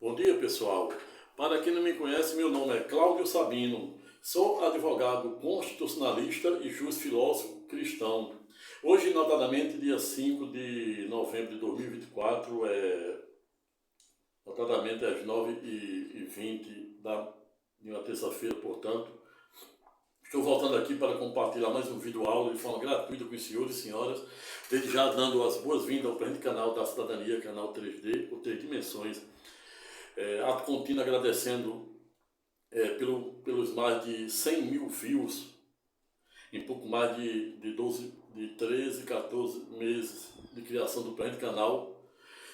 Bom dia, pessoal. Para quem não me conhece, meu nome é Cláudio Sabino. Sou advogado constitucionalista e juiz filósofo cristão. Hoje, notadamente, dia 5 de novembro de 2024, notadamente às 9h20 de uma terça-feira, portanto, estou voltando aqui para compartilhar mais um vídeo aula de forma gratuita com os senhores e senhoras, desde já dando as boas-vindas ao presente canal da Cidadania, canal 3D, ou 3 Dimensões. Ato contínuo agradecendo pelos mais de 100 mil views em pouco mais de 13, 14 meses de criação do presente canal.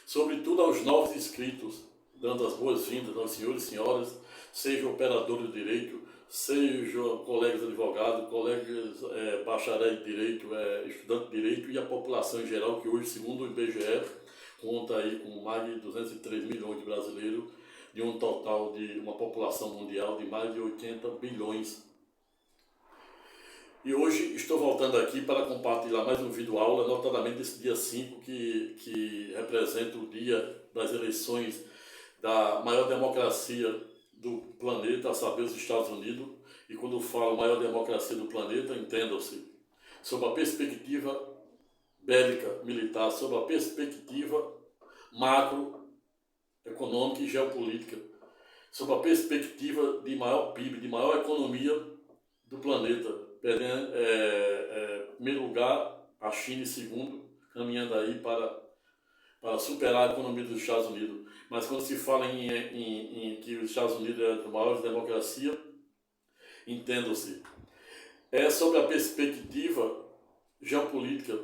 Sobretudo aos novos inscritos, dando as boas-vindas aos senhores e senhoras, sejam operadores de direito, sejam colegas advogados, colegas bacharéis de direito, estudantes de direito e a população em geral, que hoje, segundo o IBGE, conta aí com mais de 203 milhões de brasileiros, de um total de uma população mundial de mais de 80 bilhões. E hoje estou voltando aqui para compartilhar mais um vídeo aula, notadamente esse dia 5, que representa o dia das eleições da maior democracia do planeta, a saber, os Estados Unidos. E quando eu falo maior democracia do planeta, entendam-se, sob a perspectiva bélica, militar, sob a perspectiva macroeconômica e geopolítica, sob a perspectiva de maior PIB, de maior economia do planeta, perdendo primeiro lugar a China e segundo, caminhando aí para superar a economia dos Estados Unidos. Mas quando se fala em que os Estados Unidos é a maior democracia, entendam-se, sobre a perspectiva geopolítica,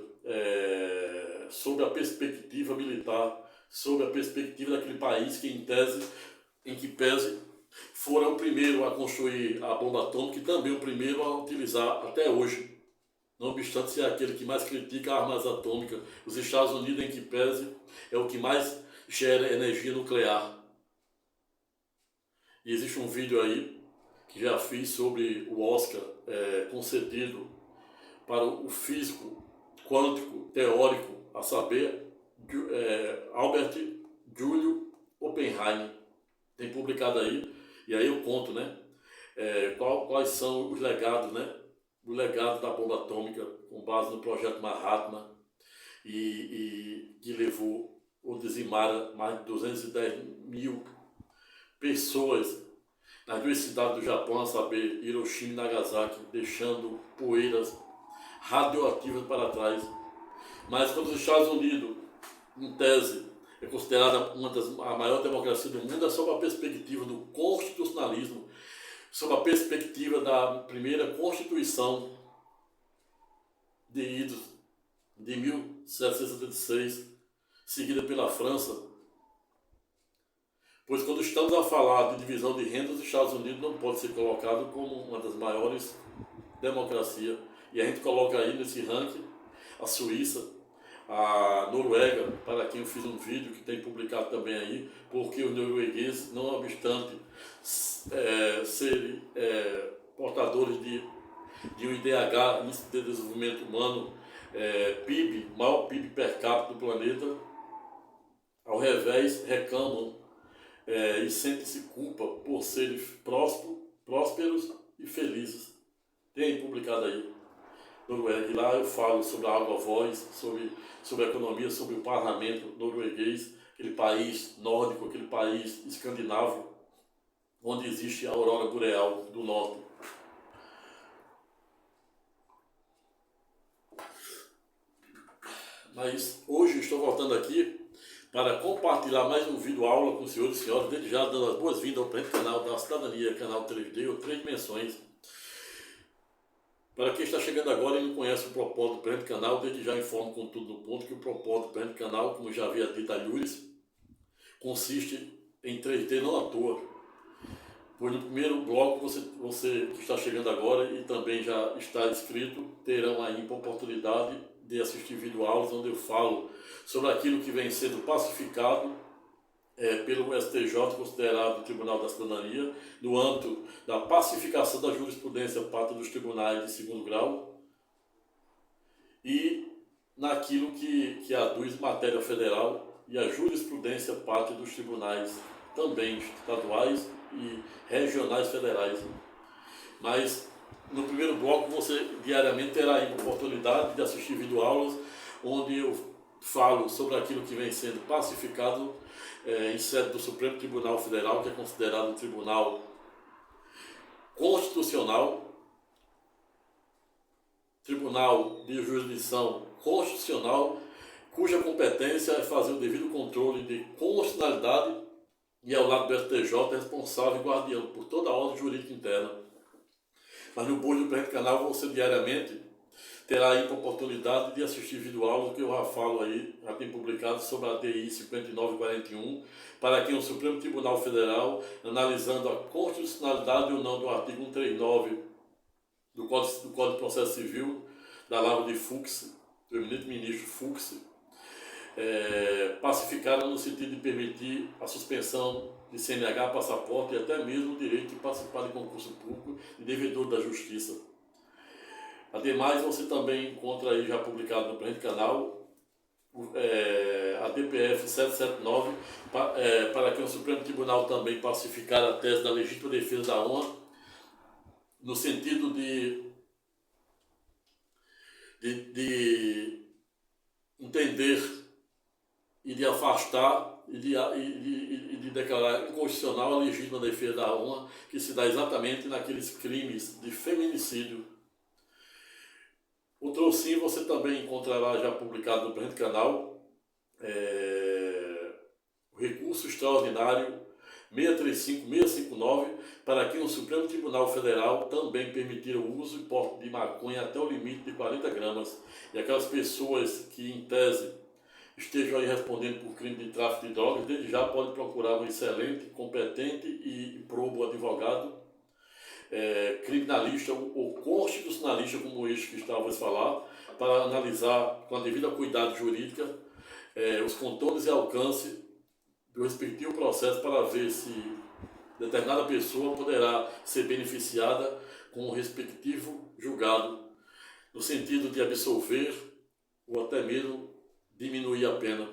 sobre a perspectiva militar, sobre a perspectiva daquele país que em que pese fora o primeiro a construir a bomba atômica e também o primeiro a utilizar até hoje. Não obstante ser aquele que mais critica armas atômicas, os Estados Unidos, em que pese, é o que mais gera energia nuclear. E existe um vídeo aí que já fiz sobre o Oscar concedido para o físico quântico teórico, a saber, Albert Júlio Oppenheimer. Tem publicado aí, e aí eu conto, né? Quais são os legados, né? O legado da bomba atômica, com base no projeto Manhattan, e que levou ou dizimara mais de 210 mil pessoas nas duas cidades do Japão, a saber, Hiroshima e Nagasaki, deixando poeiras radioativas para trás. Mas quando os Estados Unidos, em tese, é considerada a maior democracia do mundo, é sob a perspectiva do constitucionalismo, sob a perspectiva da primeira Constituição de 1776, seguida pela França. Pois quando estamos a falar de divisão de renda, os Estados Unidos não pode ser colocado como uma das maiores democracias. E a gente coloca aí nesse ranking a Suíça, a Noruega, para quem eu fiz um vídeo que tem publicado também aí, porque os noruegueses, não obstante serem portadores de um IDH, Índice de Desenvolvimento Humano, PIB, maior PIB per capita do planeta, ao revés, reclamam e sentem-se culpa por serem prósperos e felizes. Tem publicado aí, Noruega, e lá eu falo sobre a Água Voz, sobre a economia, sobre o parlamento norueguês, aquele país nórdico, aquele país escandinavo, onde existe a aurora boreal do norte. Mas hoje estou voltando aqui para compartilhar mais um vídeo aula com os senhores e senhoras, desde já dando as boas-vindas ao presente canal da Cidadania, canal 3D ou 3 Dimensões. Para quem está chegando agora e não conhece o propósito do presente canal, desde já informo com tudo no ponto que o propósito do presente canal, como já havia dito a Lures, consiste em 3D não à toa. Pois no primeiro bloco você que está chegando agora e também já está inscrito, terão aí a oportunidade de assistir videoaulas onde eu falo sobre aquilo que vem sendo pacificado pelo STJ, considerado o Tribunal da Cidadania, no âmbito da pacificação da jurisprudência pátria dos tribunais de segundo grau e naquilo que aduz matéria federal e a jurisprudência pátria dos tribunais também estaduais e regionais federais. Mas no primeiro bloco você diariamente terá a oportunidade de assistir videoaulas onde eu falo sobre aquilo que vem sendo pacificado em sede do Supremo Tribunal Federal, que é considerado um tribunal constitucional, tribunal de jurisdição constitucional, cuja competência é fazer o devido controle de constitucionalidade e, ao lado do STJ, responsável e guardião por toda a ordem jurídica interna. Mas no Bojo do Presente Canal você diariamente terá aí a oportunidade de assistir videoaulas que eu já falo aí, já tem publicado sobre a DI 5941, para quem o Supremo Tribunal Federal, analisando a constitucionalidade ou não do artigo 139 do Código de Processo Civil, da Lava de Fux, do eminente ministro Fux, pacificaram no sentido de permitir a suspensão de CNH, passaporte e até mesmo o direito de participar de concurso público e devedor da justiça. Ademais, você também encontra aí já publicado no presente canal a DPF 779, para que o Supremo Tribunal também pacificar a tese da legítima defesa da honra, no sentido de entender e de afastar e de declarar inconstitucional a legítima defesa da honra, que se dá exatamente naqueles crimes de feminicídio. O Trouxinho você também encontrará já publicado no presente canal o recurso extraordinário 635-659, para que o Supremo Tribunal Federal também permitir o uso e porte de maconha até o limite de 40 gramas. E aquelas pessoas que, em tese, estejam aí respondendo por crime de tráfico de drogas, desde já pode procurar um excelente, competente e probo advogado, criminalista ou constitucionalista, como este que estávamos a falar, para analisar com a devida cuidado jurídica os contornos e alcance do respectivo processo, para ver se determinada pessoa poderá ser beneficiada com o respectivo julgado, no sentido de absolver ou até mesmo diminuir a pena.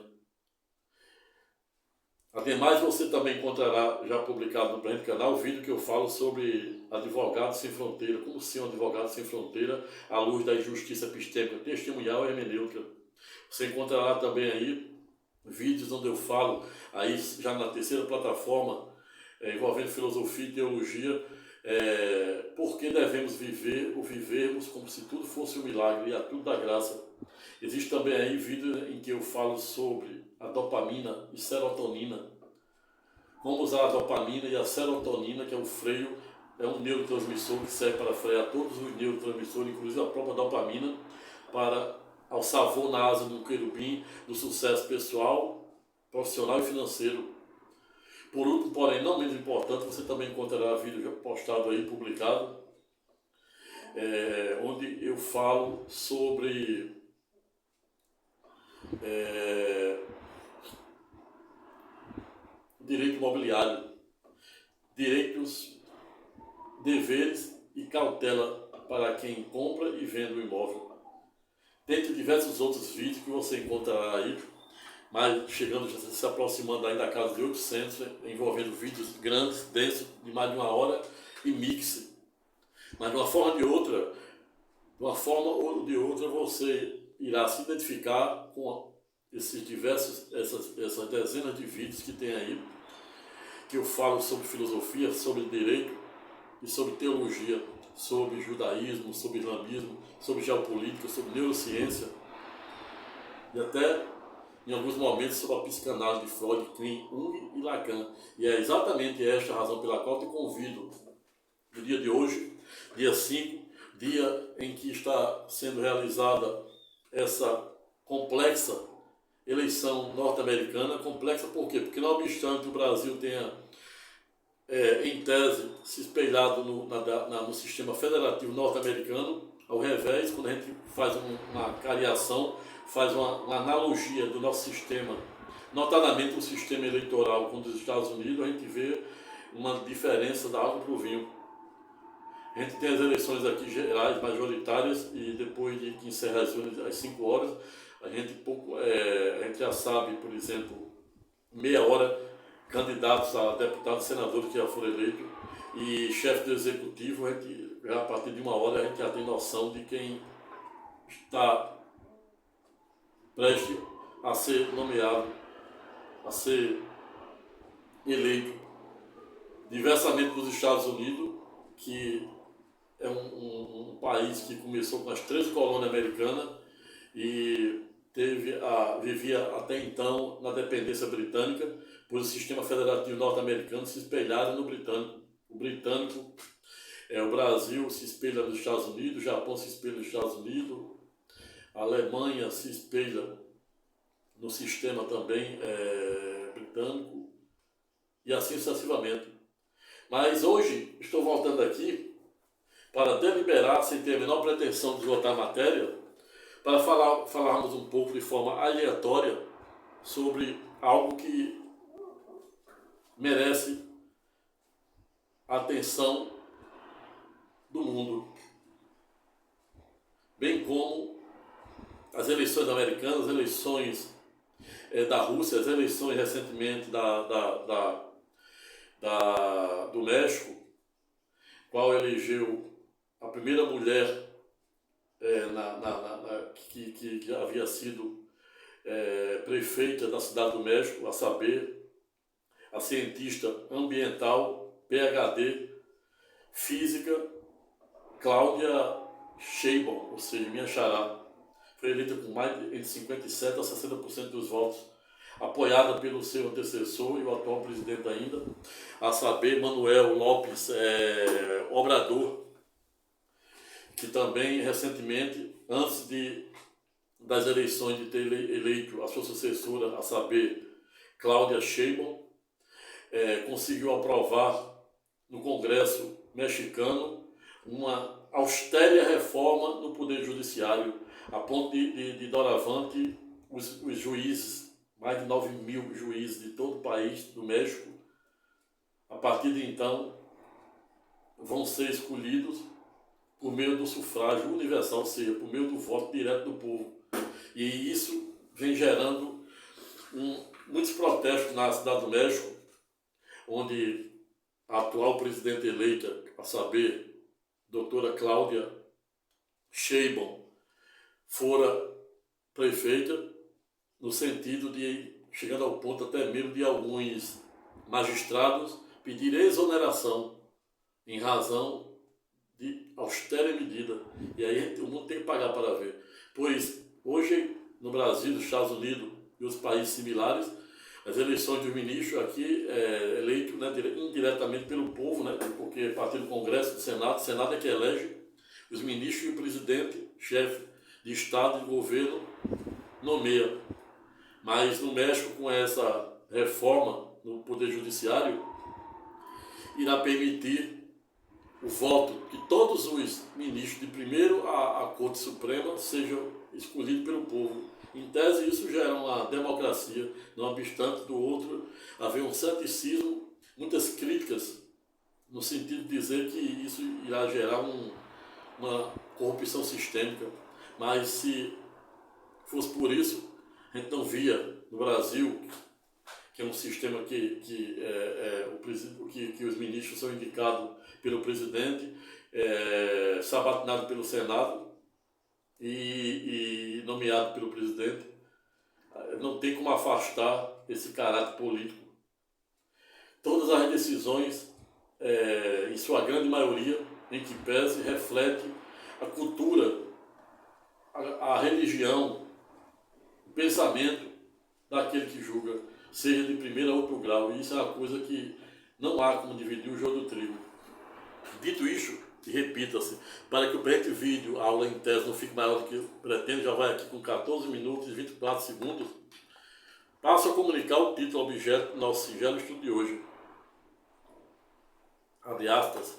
Ademais, você também encontrará já publicado no presente canal o vídeo que eu falo sobre advogados sem fronteira, como ser um advogado sem fronteira à luz da injustiça epistêmica, testemunhal e hermenêutica. Você encontrará também aí vídeos onde eu falo, aí já na terceira plataforma, envolvendo filosofia e teologia, por que devemos viver ou vivermos como se tudo fosse um milagre e a tudo da graça. Existe também aí vídeo em que eu falo sobre a dopamina e serotonina, como usar a dopamina e a serotonina, que é um freio, é um neurotransmissor que serve para frear todos os neurotransmissores, inclusive a própria dopamina, para ao sabor na asa do querubim do sucesso pessoal, profissional e financeiro. Por último, porém não menos importante, você também encontrará vídeo postado aí, publicado, onde eu falo sobre direito imobiliário, direitos, deveres e cautela para quem compra e vende o imóvel. Dentre diversos outros vídeos que você encontrará aí, mas chegando, se aproximando aí da casa de 800, envolvendo vídeos grandes, densos, de mais de 1 hora e mix. Mas de uma forma ou de outra, você irá se identificar com essas dezenas de vídeos que tem aí, que eu falo sobre filosofia, sobre direito e sobre teologia, sobre judaísmo, sobre islamismo, sobre geopolítica, sobre neurociência e até, em alguns momentos, sobre a psicanálise de Freud, Klein, Jung e Lacan. E é exatamente esta a razão pela qual te convido no dia de hoje, dia 5, dia em que está sendo realizada essa complexa eleição norte-americana. Complexa por quê? Porque não obstante o Brasil tenha, em tese, se espelhado no sistema federativo norte-americano, ao revés, quando a gente faz uma cariação, faz uma analogia do nosso sistema, notadamente o sistema eleitoral com os Estados Unidos, a gente vê uma diferença da água para o vinho. A gente tem as eleições aqui gerais, majoritárias, e depois de que encerra as urnas às 5 horas, a gente já sabe, por exemplo, meia hora candidatos a deputados e senadores que já foram eleitos e chefe do executivo, a gente, a partir de uma hora a gente já tem noção de quem está prestes a ser nomeado, a ser eleito, diversamente dos Estados Unidos, que é um país que começou com as 13 colônias americanas e vivia até então na dependência britânica, pois o sistema federativo norte-americano se espelhara no britânico. O Brasil se espelha nos Estados Unidos, o Japão se espelha nos Estados Unidos, a Alemanha se espelha no sistema também britânico e assim sucessivamente. Mas hoje estou voltando aqui para deliberar, sem ter a menor pretensão de esgotar a matéria, para falarmos um pouco de forma aleatória sobre algo que merece a atenção do mundo, bem como as eleições americanas, as eleições da Rússia, as eleições recentemente do México, qual elegeu a primeira mulher que havia sido prefeita da cidade do México, a saber, a cientista ambiental, PhD, física, Cláudia Sheinbaum, ou seja, minha xará, foi eleita com mais de 57% a 60% dos votos, apoiada pelo seu antecessor e o atual presidente ainda, a saber, Manuel Lopes Obrador, que também recentemente, antes das eleições de ter eleito a sua sucessora, a saber, Cláudia Sheinbaum, conseguiu aprovar no Congresso mexicano uma austera reforma no Poder Judiciário, a ponto de doravante os juízes, mais de 9.000 juízes de todo o país do México, a partir de então, vão ser escolhidos por meio do sufrágio universal, ou seja, por meio do voto direto do povo. E isso vem gerando muitos protestos na cidade do México, onde a atual presidente eleita, a saber, doutora Cláudia Sheinbaum, fora prefeita, no sentido de, chegando ao ponto até mesmo de alguns magistrados pedirem exoneração em razão de austera medida. E aí o mundo tem que pagar para ver. Pois hoje, no Brasil, nos Estados Unidos e outros países similares, as eleições do ministro aqui é eleito, né, indiretamente pelo povo, né, porque a partir do Congresso, do Senado, o Senado é que elege os ministros e o presidente, chefe de Estado e de governo, nomeia. Mas no México, com essa reforma no Poder Judiciário, irá permitir o voto que todos os ministros, de primeiro à Corte Suprema, sejam escolhidos pelo povo. Em tese, isso já é uma democracia, não obstante do outro haver um ceticismo, muitas críticas, no sentido de dizer que isso irá gerar uma corrupção sistêmica. Mas se fosse por isso, a gente não via no Brasil, que é um sistema que os ministros são indicados pelo presidente, sabatinado pelo Senado e nomeado pelo presidente. Não tem como afastar esse caráter político. Todas as decisões, em sua grande maioria, em que pese, reflete a cultura, a religião, o pensamento daquele que julga, seja de primeiro a outro grau. E isso é uma coisa que não há como dividir o joio do trigo. Dito isso, e repita-se, para que o presente vídeo, a aula em tese, não fique maior do que eu pretendo, já vai aqui com 14 minutos e 24 segundos, passo a comunicar o título objeto do nosso singelo estudo de hoje. Abre aspas.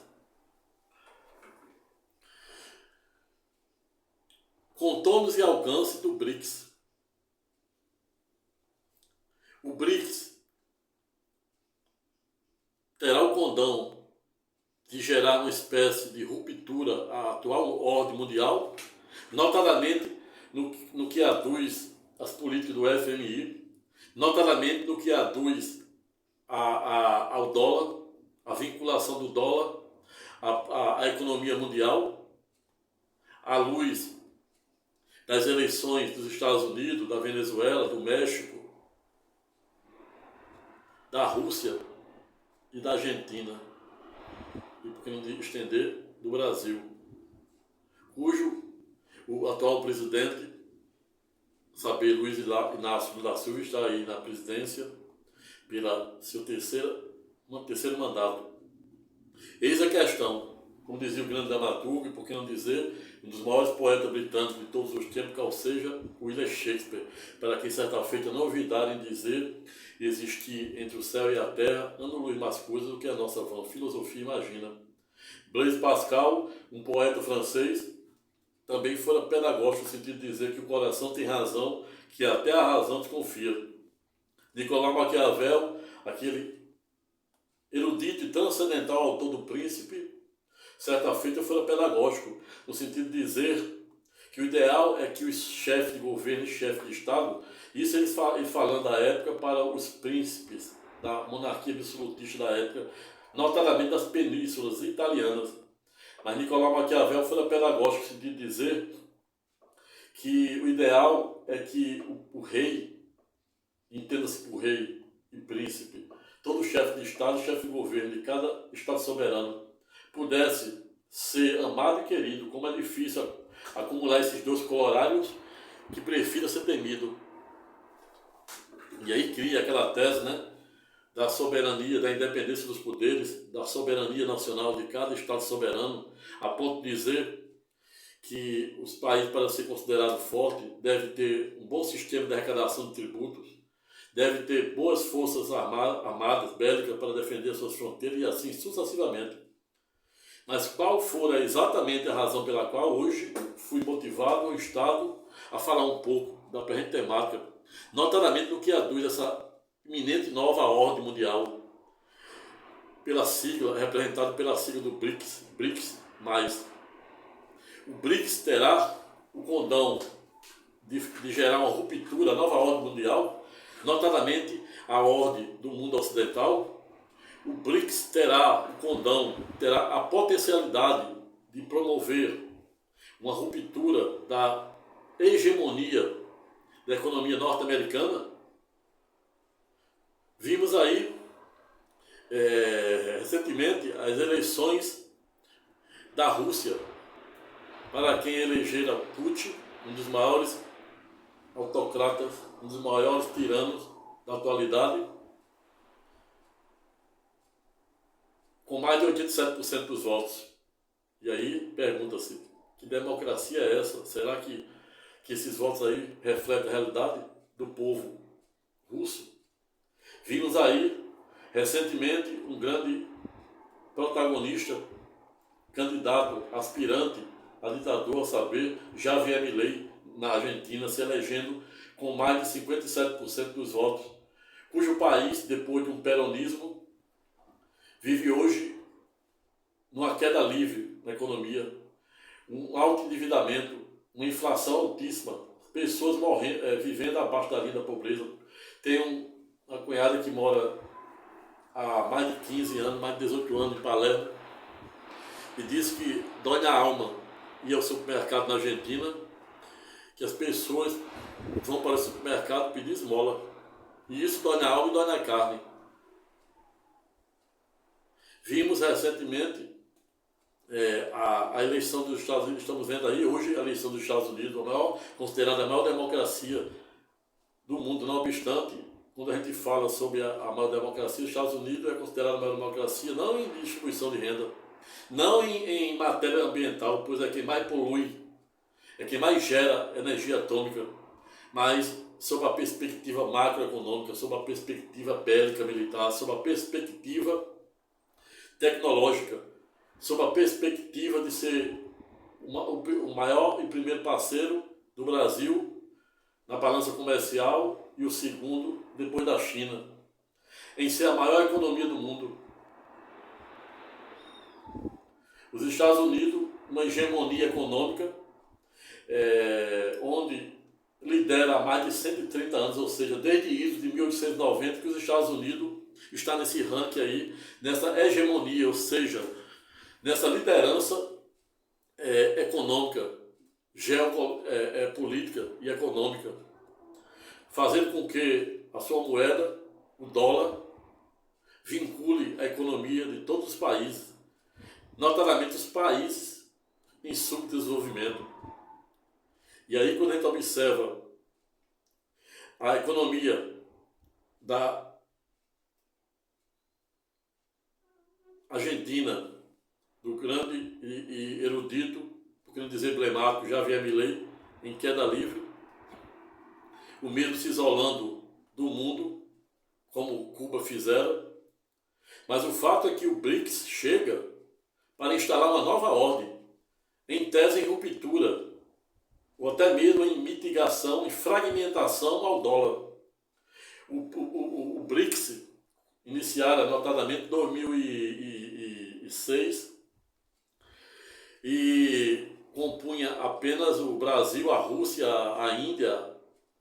Contornos e alcance do BRICS. O BRICS terá o condão de gerar uma espécie de ruptura à atual ordem mundial, notadamente no que aduz as políticas do FMI, notadamente no que aduz ao dólar, a vinculação do dólar à economia mundial, à luz das eleições dos Estados Unidos, da Venezuela, do México, da Rússia e da Argentina, e por que não estender, do Brasil, cujo o atual presidente, saber Luiz Inácio Lula da Silva, está aí na presidência pela seu terceiro mandato. Eis a questão, como dizia o grande dramaturgo, e por que não dizer, um dos maiores poetas britânicos de todos os tempos, qual seja William Shakespeare, para quem certa feita não ouvidarem dizer existir entre o céu e a terra ano-luz mais coisas do que a nossa vã filosofia imagina. Blaise Pascal, um poeta francês, também fora pedagógico no sentido de dizer que o coração tem razão, que até a razão desconfia. Nicolau Maquiavel, aquele erudito e transcendental autor do Príncipe, certa feita fora pedagógico, no sentido de dizer que o ideal é que os chefes de governo e chefes de Estado, isso ele falando da época para os príncipes da monarquia absolutista da época, notadamente das penínsulas italianas. Mas Nicolau Maquiavel foi pedagógico no sentido de dizer que o ideal é que o rei, entenda-se por rei e príncipe, todo chefe de Estado, chefe de governo de cada Estado soberano, pudesse ser amado e querido, como é difícil acumular esses dois colorários, que prefira ser temido. E aí cria aquela tese, né, da soberania, da independência dos poderes, da soberania nacional de cada Estado soberano, a ponto de dizer que os países, para ser considerado forte, devem ter um bom sistema de arrecadação de tributos, devem ter boas forças armadas, bélicas, para defender suas fronteiras e assim sucessivamente. Mas qual for exatamente a razão pela qual hoje fui motivado ao Estado a falar um pouco da presente temática, notadamente no que aduz essa iminente nova ordem mundial, pela sigla, representada pela sigla do BRICS+. O BRICS terá o condão de gerar uma ruptura, a nova ordem mundial, notadamente a ordem do mundo ocidental. O BRICS terá o condão, terá a potencialidade de promover uma ruptura da hegemonia da economia norte-americana. Vimos aí, recentemente, as eleições da Rússia, para quem elegera Putin, um dos maiores autocratas, um dos maiores tiranos da atualidade, com mais de 87% dos votos. E aí pergunta-se, que democracia é essa? Será que esses votos aí refletem a realidade do povo russo? Vimos aí, recentemente, um grande protagonista, candidato, aspirante a ditador, a saber, Javier Milei, na Argentina, se elegendo com mais de 57% dos votos, cujo país, depois de um peronismo, vive hoje numa queda livre na economia, um alto endividamento, uma inflação altíssima, pessoas morrendo, vivendo abaixo da linha da pobreza. Tem uma cunhada que mora há mais de 15 anos, mais de 18 anos em Palermo, e diz que dói na alma ir ao supermercado na Argentina, que as pessoas vão para o supermercado pedir esmola. E isso dói na alma e dói na carne. Vimos recentemente a eleição dos Estados Unidos, estamos vendo aí hoje a eleição dos Estados Unidos, considerada a maior democracia do mundo, não obstante, quando a gente fala sobre a maior democracia, os Estados Unidos é considerada a maior democracia não em distribuição de renda, não em matéria ambiental, pois é quem mais polui, é quem mais gera energia atômica, mas sob a perspectiva macroeconômica, sob a perspectiva bélica militar, sob a perspectiva tecnológica, sob a perspectiva de ser o maior e primeiro parceiro do Brasil na balança comercial e o segundo depois da China, em ser a maior economia do mundo. Os Estados Unidos, uma hegemonia econômica, onde lidera há mais de 130 anos, ou seja, desde isso de 1890, que os Estados Unidos está nesse ranking aí, nessa hegemonia, ou seja, nessa liderança econômica, política e econômica, fazendo com que a sua moeda, o dólar, vincule a economia de todos os países, notadamente os países em subdesenvolvimento. E aí, quando a gente observa a economia da Argentina, do grande e erudito, por que não dizer emblemático, Javier Milei, em queda livre, o mesmo se isolando do mundo, como Cuba fizera. Mas o fato é que o BRICS chega para instalar uma nova ordem, em tese em ruptura, ou até mesmo em mitigação e fragmentação ao dólar. O BRICS iniciara notadamente em 2006 e compunha apenas o Brasil, a Rússia, a Índia,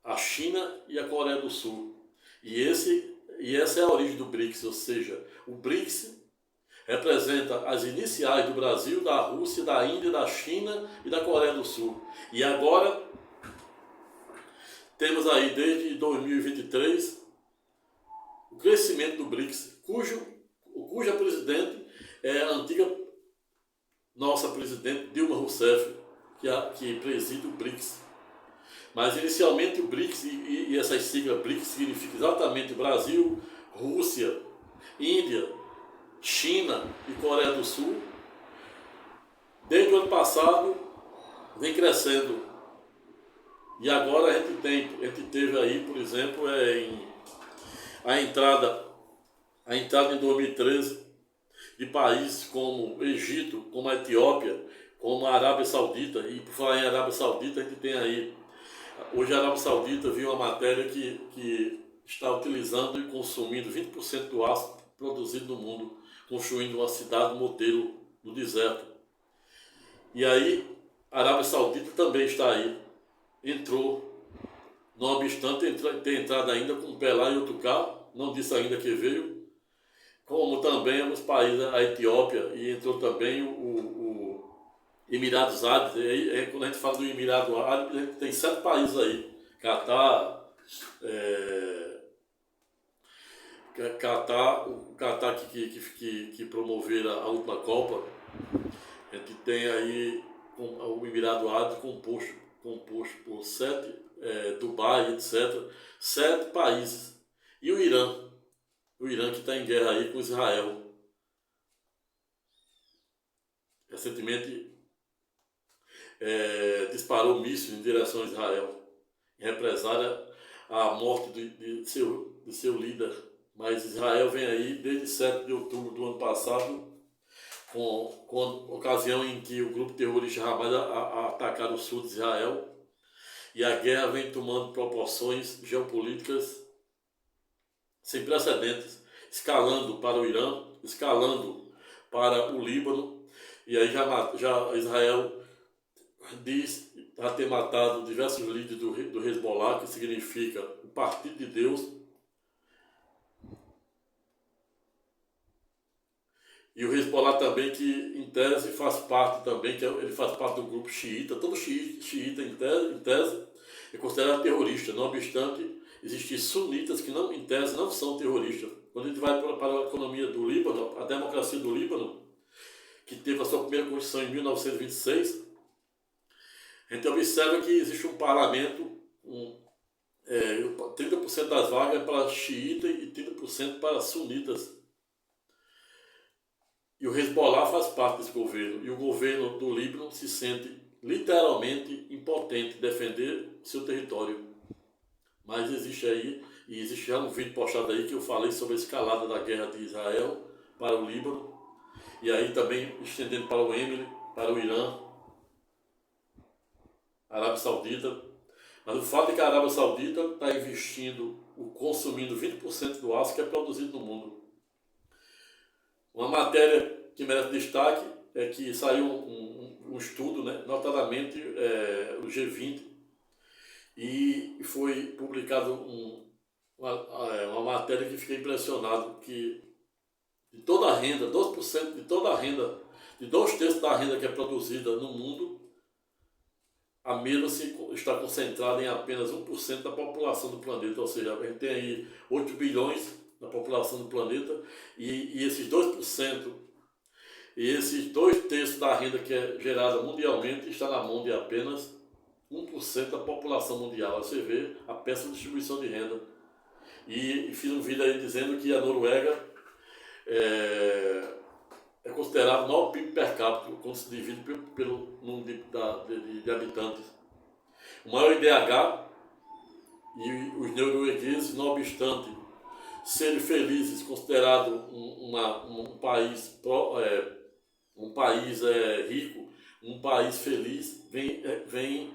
a China e a Coreia do Sul. E essa é a origem do BRICS, ou seja, o BRICS representa as iniciais do Brasil, da Rússia, da Índia, da China e da Coreia do Sul. E agora temos aí desde 2023 o crescimento do BRICS, cuja presidente é a antiga nossa presidente Dilma Rousseff, que preside o BRICS. Mas inicialmente o BRICS e essa sigla BRICS significa exatamente Brasil, Rússia, Índia, China e Coreia do Sul. Desde o ano passado vem crescendo. E agora a gente teve aí, por exemplo, a entrada em 2013 de países como Egito, como a Etiópia, como a Arábia Saudita. E por falar em Arábia Saudita, a gente tem aí, hoje a Arábia Saudita viu uma matéria que está utilizando e consumindo 20% do aço produzido no mundo, construindo uma cidade modelo no deserto. E aí a Arábia Saudita também está aí, entrou, não obstante ter entrado ainda com um pé lá e outro cá, não disse ainda que veio, como também os países, a Etiópia, e entrou também o Emirados Árabes. Quando a gente fala do Emirado Árabe, tem 7 países aí, Catar, o Catar que promoveram a última Copa. A gente tem aí o Emirado Árabe composto por 7, Dubai, etc. 7 países. E o Irã que está em guerra aí com Israel. Recentemente disparou mísseis em direção a Israel, em represália à morte de seu líder. Mas Israel vem aí desde 7 de outubro do ano passado, com a ocasião em que o grupo terrorista Hamas atacaram o sul de Israel, e a guerra vem tomando proporções geopolíticas sem precedentes, escalando para o Irã, escalando para o Líbano, e aí já Israel diz já ter matado diversos líderes do Hezbollah, que significa o Partido de Deus, e o Hezbollah também, que em tese faz parte também, ele faz parte do grupo xiita. Todo xiita em tese é considerado terrorista, não obstante existem sunitas que em tese não são terroristas. Quando a gente vai para a economia do Líbano, a democracia do Líbano, que teve a sua primeira constituição em 1926, a gente observa que existe um parlamento, 30% das vagas é para xiitas e 30% para sunitas. E o Hezbollah faz parte desse governo. E o governo do Líbano se sente literalmente impotente em defender seu território. Mas existe já um vídeo postado aí que eu falei sobre a escalada da guerra de Israel para o Líbano. E aí também estendendo para o Iêmen, para o Irã, a Arábia Saudita. Mas o fato é que a Arábia Saudita está consumindo 20% do aço que é produzido no mundo. Uma matéria que merece destaque é que saiu um estudo, né, notadamente o G20, e foi publicado uma matéria que fiquei impressionado, que de toda a renda, 12% de toda a renda, de 2/3 da renda que é produzida no mundo, a mesma está concentrada em apenas 1% da população do planeta. Ou seja, a gente tem aí 8 bilhões da população do planeta e esses 2%, e esses 2/3 da renda que é gerada mundialmente está na mão de apenas 1% da população mundial. Você vê a péssima distribuição de renda. E fiz um vídeo aí dizendo que a Noruega é considerado o maior PIB per capita quando se divide pelo número de habitantes. O maior IDH, e os noruegueses, não obstante serem felizes, considerado um país rico, um país feliz, vem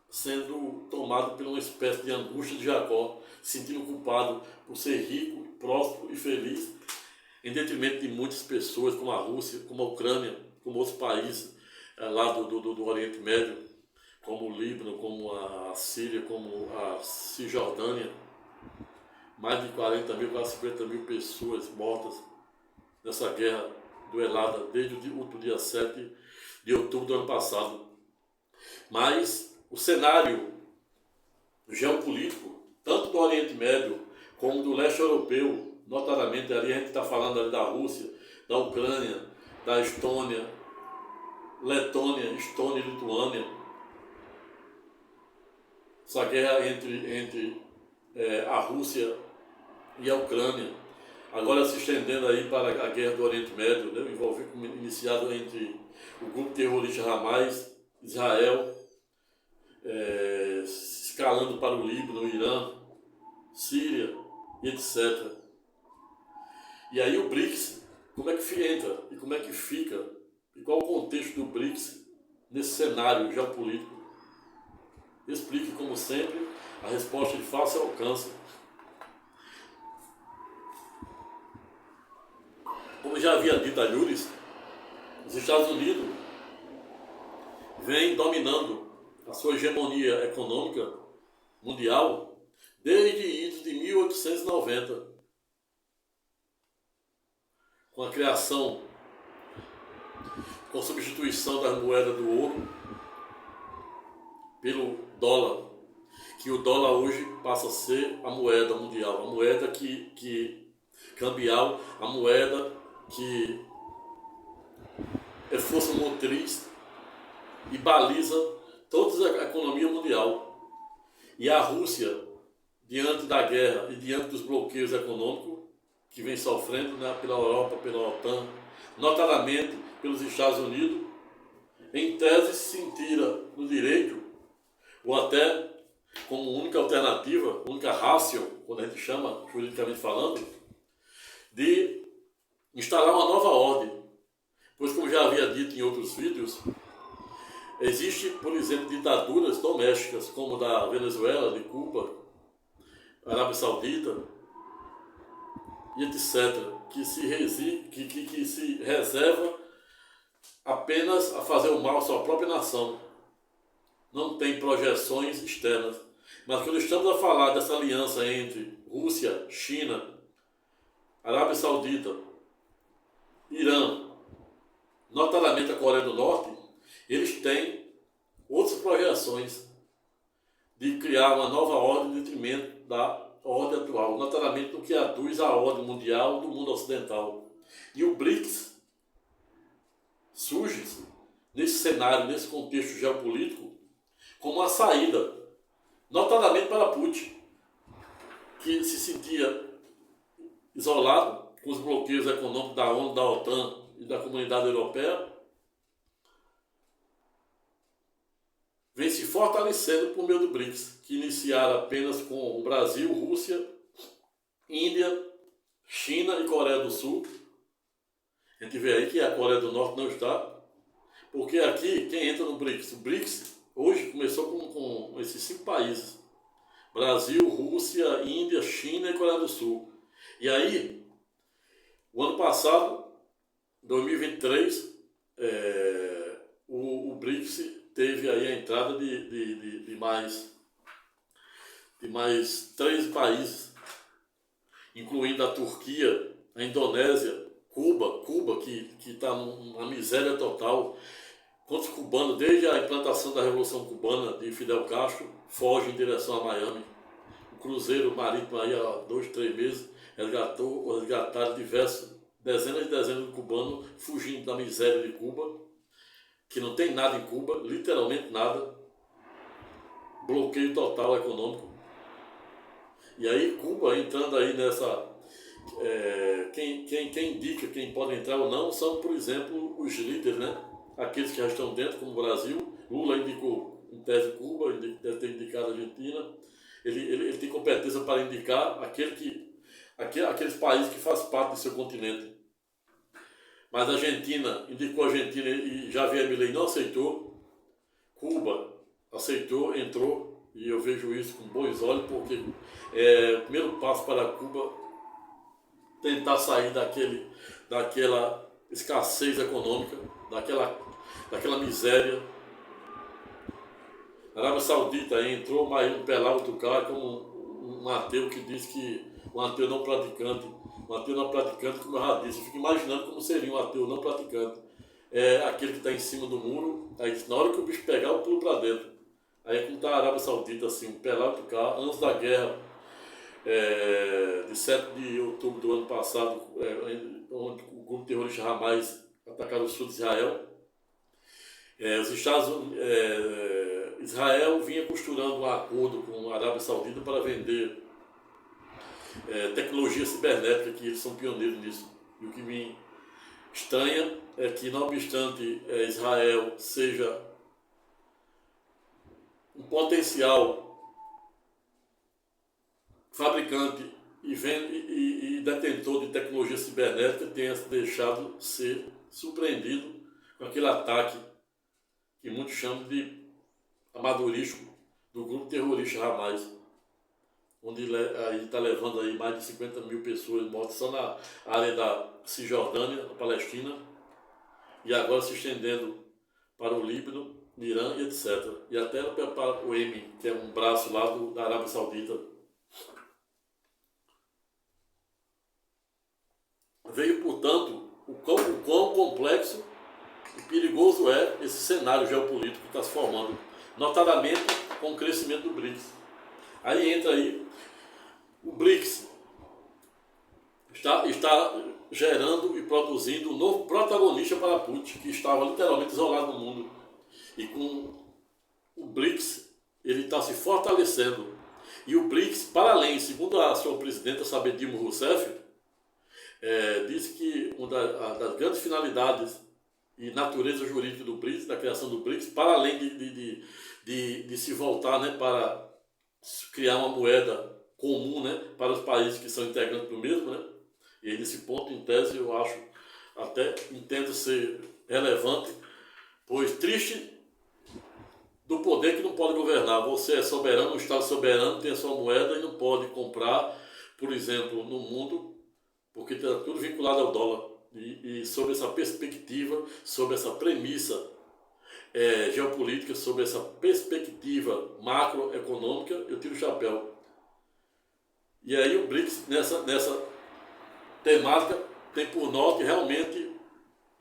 sendo tomado por uma espécie de angústia de Jacó, se sentindo culpado por ser rico, próspero e feliz, em detrimento de muitas pessoas, como a Rússia, como a Ucrânia, como outros países lá do Oriente Médio, como o Líbano, como a Síria, como a Cisjordânia. Mais de 40 mil, quase 50 mil pessoas mortas nessa guerra duelada desde o dia 7 de outubro do ano passado. Mas o cenário geopolítico, tanto do Oriente Médio como do leste europeu, notadamente ali a gente está falando ali da Rússia, da Ucrânia, da Estônia, Letônia, Estônia e Lituânia. Essa guerra entre a Rússia e a Ucrânia, agora se estendendo aí para a guerra do Oriente Médio, né, iniciado entre o grupo terrorista Hamas, Israel, escalando para o Líbano, Irã, Síria e etc. E aí o BRICS, como é que entra e como é que fica, e qual o contexto do BRICS nesse cenário geopolítico? Explique, como sempre, a resposta de fácil alcance. Como já havia dito a Yuris, os Estados Unidos vêm dominando a sua hegemonia econômica mundial desde idos de 1890, com a criação, com a substituição da moeda do ouro pelo dólar, que o dólar hoje passa a ser a moeda mundial, a moeda cambial, a moeda que é força motriz e baliza toda a economia mundial. E a Rússia, diante da guerra e diante dos bloqueios econômicos que vem sofrendo, né, pela Europa, pela OTAN, notadamente pelos Estados Unidos, em tese se sentira no direito, ou até como única alternativa, única ratio, quando a gente chama, juridicamente falando, de instalar uma nova ordem. Pois, como já havia dito em outros vídeos, existe, por exemplo, ditaduras domésticas, como da Venezuela, de Cuba, Arábia Saudita, e etc., que se reserva apenas a fazer o mal à sua própria nação. Não tem projeções externas. Mas quando estamos a falar dessa aliança entre Rússia, China, Arábia Saudita, Irã, notadamente a Coreia do Norte, eles têm outras projeções de criar uma nova ordem em detrimento da ordem atual, notadamente no que aduz à ordem mundial do mundo ocidental. E o BRICS surge nesse cenário, nesse contexto geopolítico, como uma saída, notadamente para Putin, que se sentia isolado com os bloqueios econômicos da ONU, da OTAN e da comunidade europeia, vem se fortalecendo por meio do BRICS, que iniciaram apenas com o Brasil, Rússia, Índia, China e Coreia do Sul. A gente vê aí que a Coreia do Norte não está, porque aqui, quem entra no BRICS? O BRICS hoje começou com esses 5 países: Brasil, Rússia, Índia, China e Coreia do Sul. E aí, o ano passado, 2023, o BRICS teve aí a entrada de mais 13 países incluindo a Turquia, a Indonésia, Cuba que está numa miséria total. Quantos cubanos, desde a implantação da Revolução Cubana de Fidel Castro, fogem em direção a Miami. O cruzeiro marítimo aí há 2, 3 meses resgataram dezenas e dezenas de cubanos fugindo da miséria de Cuba, que não tem nada em Cuba, literalmente nada. Bloqueio total econômico. E aí Cuba entrando aí nessa... quem indica quem pode entrar ou não são, por exemplo, os líderes, né? Aqueles que já estão dentro, como o Brasil. Lula indicou em tese Cuba, deve ter indicado a Argentina. Ele tem competência para indicar aqueles países que fazem parte do seu continente. Mas a Argentina indicou a Argentina e Javier Milei não aceitou. Cuba aceitou, entrou, e eu vejo isso com bons olhos, porque o primeiro passo para Cuba tentar sair daquela escassez econômica, daquela miséria. A Arábia Saudita entrou, mas um pelar outro cara, como um ateu que diz que um ateu não praticante, como eu já disse, eu fico imaginando como seria um ateu não praticante. É aquele que está em cima do muro, aí na hora que o bicho pegar, eu pulo para dentro. Aí como está a Arábia Saudita, assim, um pelar outro cara, antes da guerra, de 7 de outubro do ano passado, onde o grupo terrorista Hamas atacaram o sul de Israel. Israel vinha costurando um acordo com a Arábia Saudita para vender tecnologia cibernética, que eles são pioneiros nisso. E o que me estranha é que, não obstante Israel seja um potencial fabricante e detentor de tecnologia cibernética, tenha se deixado ser surpreendido com aquele ataque que muitos chamam de amadorístico do grupo terrorista Hamas, onde está levando aí mais de 50 mil pessoas mortas só na área da Cisjordânia, na Palestina, e agora se estendendo para o Líbano, Irã e etc. E até para o Iêmen, que é um braço lá da Arábia Saudita. Veio, portanto, o quão complexo e perigoso é esse cenário geopolítico que está se formando, notadamente com o crescimento do BRICS. Aí entra aí o BRICS, está gerando e produzindo um novo protagonista para Putin, que estava literalmente isolado no mundo. E com o BRICS, ele está se fortalecendo. E o BRICS, para além, segundo a sua presidenta, Saber Dilma Rousseff, disse que uma das grandes finalidades e natureza jurídica do BRICS, da criação do BRICS, para além de se voltar, né, para criar uma moeda comum, né, para os países que são integrantes do mesmo, né, e nesse ponto, em tese, eu acho, entendo ser relevante, pois triste do poder que não pode governar. Você é soberano, um Estado soberano tem a sua moeda e não pode comprar, por exemplo, no mundo, porque está tudo vinculado ao dólar. E sobre essa perspectiva, sobre essa premissa geopolítica, sobre essa perspectiva macroeconômica, eu tiro o chapéu. E aí o BRICS, nessa temática, tem por norte realmente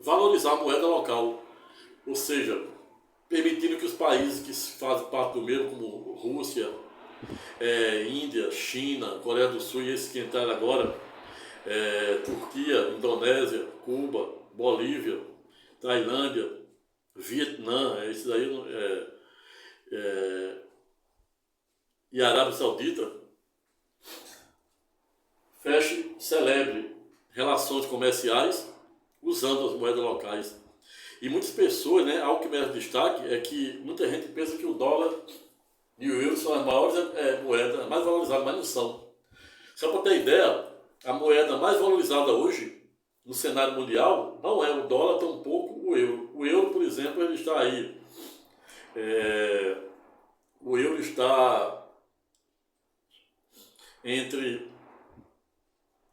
valorizar a moeda local. Ou seja, permitindo que os países que fazem parte do mesmo, como Rússia, Índia, China, Coreia do Sul e esses que entraram agora, Turquia, Indonésia, Cuba, Bolívia, Tailândia, Vietnã, esses aí, e a Arábia Saudita, celebre relações comerciais usando as moedas locais. E muitas pessoas, né, algo que merece destaque é que muita gente pensa que o dólar e o euro são as maiores moedas mais valorizadas, mas não são. Só para ter ideia, a moeda mais valorizada hoje no cenário mundial não é o dólar, tampouco o euro. O euro, por exemplo, ele está aí. O euro está entre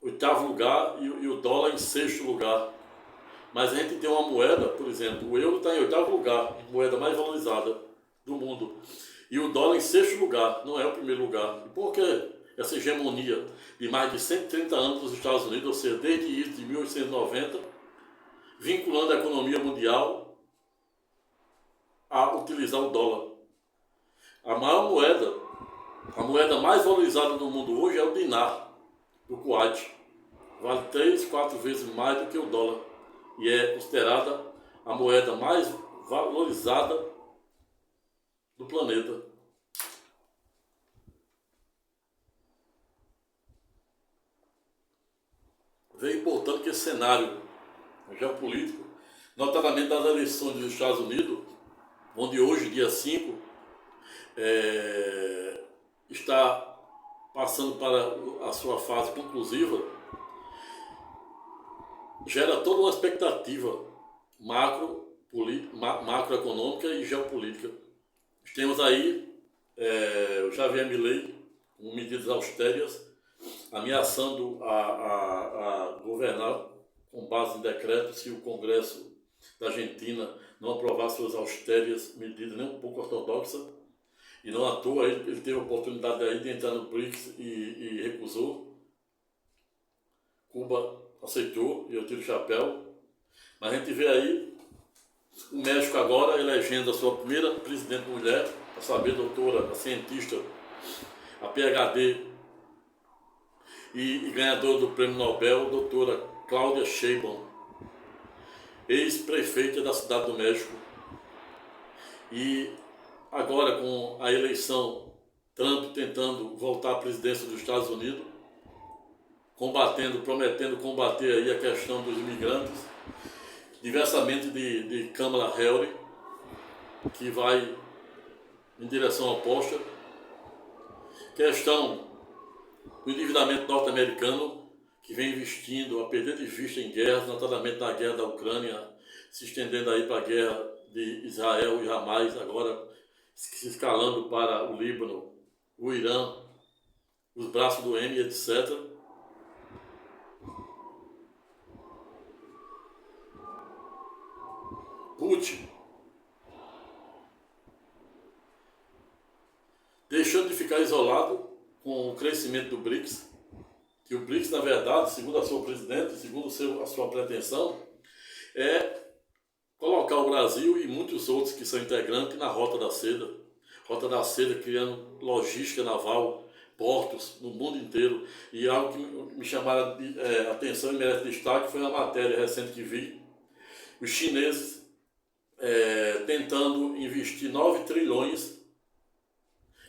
oitavo lugar e o dólar em sexto lugar. Mas a gente tem uma moeda, por exemplo, o euro está em oitavo lugar, moeda mais valorizada do mundo. E o dólar em sexto lugar, não é o primeiro lugar. E por quê? essa hegemonia de mais de 130 anos dos Estados Unidos, ou seja, desde isso de 1890, vinculando a economia mundial a utilizar o dólar. A maior moeda, a moeda mais valorizada no mundo hoje é o dinar, do Kuwait. Vale 3, 4 vezes mais do que o dólar. E é considerada a moeda mais valorizada do planeta. Veio, portanto, que esse cenário geopolítico, notadamente das eleições dos Estados Unidos, onde hoje, dia 5, está passando para a sua fase conclusiva, gera toda uma expectativa macroeconômica e geopolítica. Temos aí o Javier Milei com medidas austeras, ameaçando a governar com base em decreto se o Congresso da Argentina não aprovar suas austeras medidas nem um pouco ortodoxas. E não à toa ele teve a oportunidade aí de entrar no BRICS e recusou. Cuba aceitou e eu tiro o chapéu. Mas a gente vê aí o México agora elegendo a sua primeira presidente mulher, a saber, doutora, a cientista, a PhD e ganhadora do prêmio Nobel, doutora Cláudia Sheinbaum, ex-prefeita da cidade do México. E agora com a eleição, Trump tentando voltar à presidência dos Estados Unidos, prometendo combater aí a questão dos imigrantes, diversamente de Kamala Harris, que vai em direção oposta. Questão do endividamento norte-americano, que vem investindo a perder de vista em guerras, notadamente na guerra da Ucrânia, se estendendo aí para a guerra de Israel e Hamas, agora se escalando para o Líbano, o Irã, os braços do M, etc. Putin deixando de ficar isolado com o crescimento do BRICS, que o BRICS, na verdade, segundo a sua presidente, segundo a sua pretensão, é colocar o Brasil e muitos outros que são integrantes na Rota da Seda, criando logística naval, portos no mundo inteiro. E algo que me chamaram a atenção e merece destaque foi uma matéria recente que vi, os chineses tentando investir 9 trilhões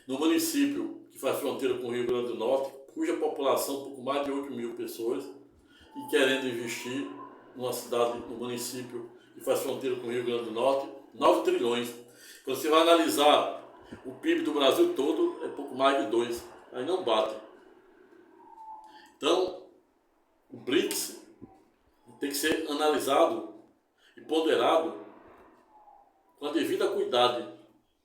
no município que faz fronteira com o Rio Grande do Norte, cuja população pouco mais de 8 mil pessoas, e querendo investir numa cidade, no município que faz fronteira com o Rio Grande do Norte, 9 trilhões. Quando você vai analisar o PIB do Brasil todo, é pouco mais de 2, aí não bate. Então, o BRICS tem que ser analisado e ponderado com a devida acuidade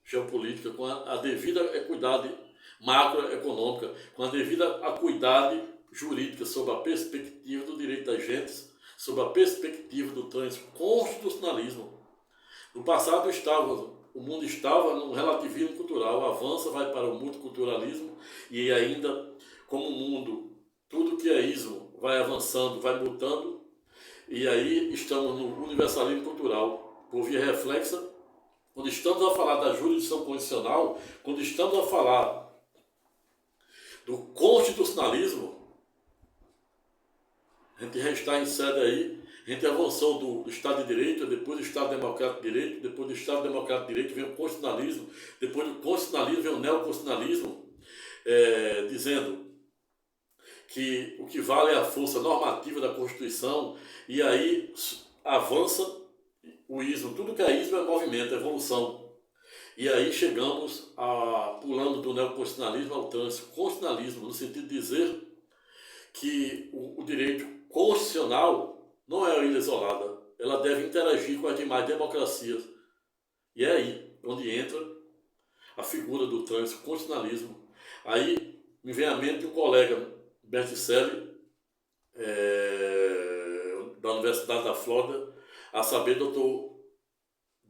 geopolítica, com a devida acuidade macroeconômica, com a devida acuidade jurídica sobre a perspectiva do direito das gentes, sobre a perspectiva do transconstitucionalismo. No passado o mundo estava num relativismo cultural, avança, vai para o multiculturalismo e ainda, como o mundo, tudo que é ismo vai avançando, vai mutando, e aí estamos no universalismo cultural, por via reflexa. Quando estamos a falar da jurisdição constitucional, quando estamos a falar do constitucionalismo, a gente já está em sede aí, a gente avançou do Estado de Direito, depois do Estado Democrático de Direito, depois do Estado Democrático de Direito vem o constitucionalismo, depois do constitucionalismo vem o neoconstitucionalismo, dizendo que o que vale é a força normativa da Constituição, e aí avança o ismo. Tudo que é ismo é movimento, é evolução. E aí chegamos pulando do neoconstitucionalismo ao transconstitucionalismo, no sentido de dizer que o direito constitucional não é uma ilha isolada, ela deve interagir com as demais democracias. E é aí onde entra a figura do transconstitucionalismo. Aí me vem à mente um colega, Berticelli, da Universidade da Flórida, a saber, Dr.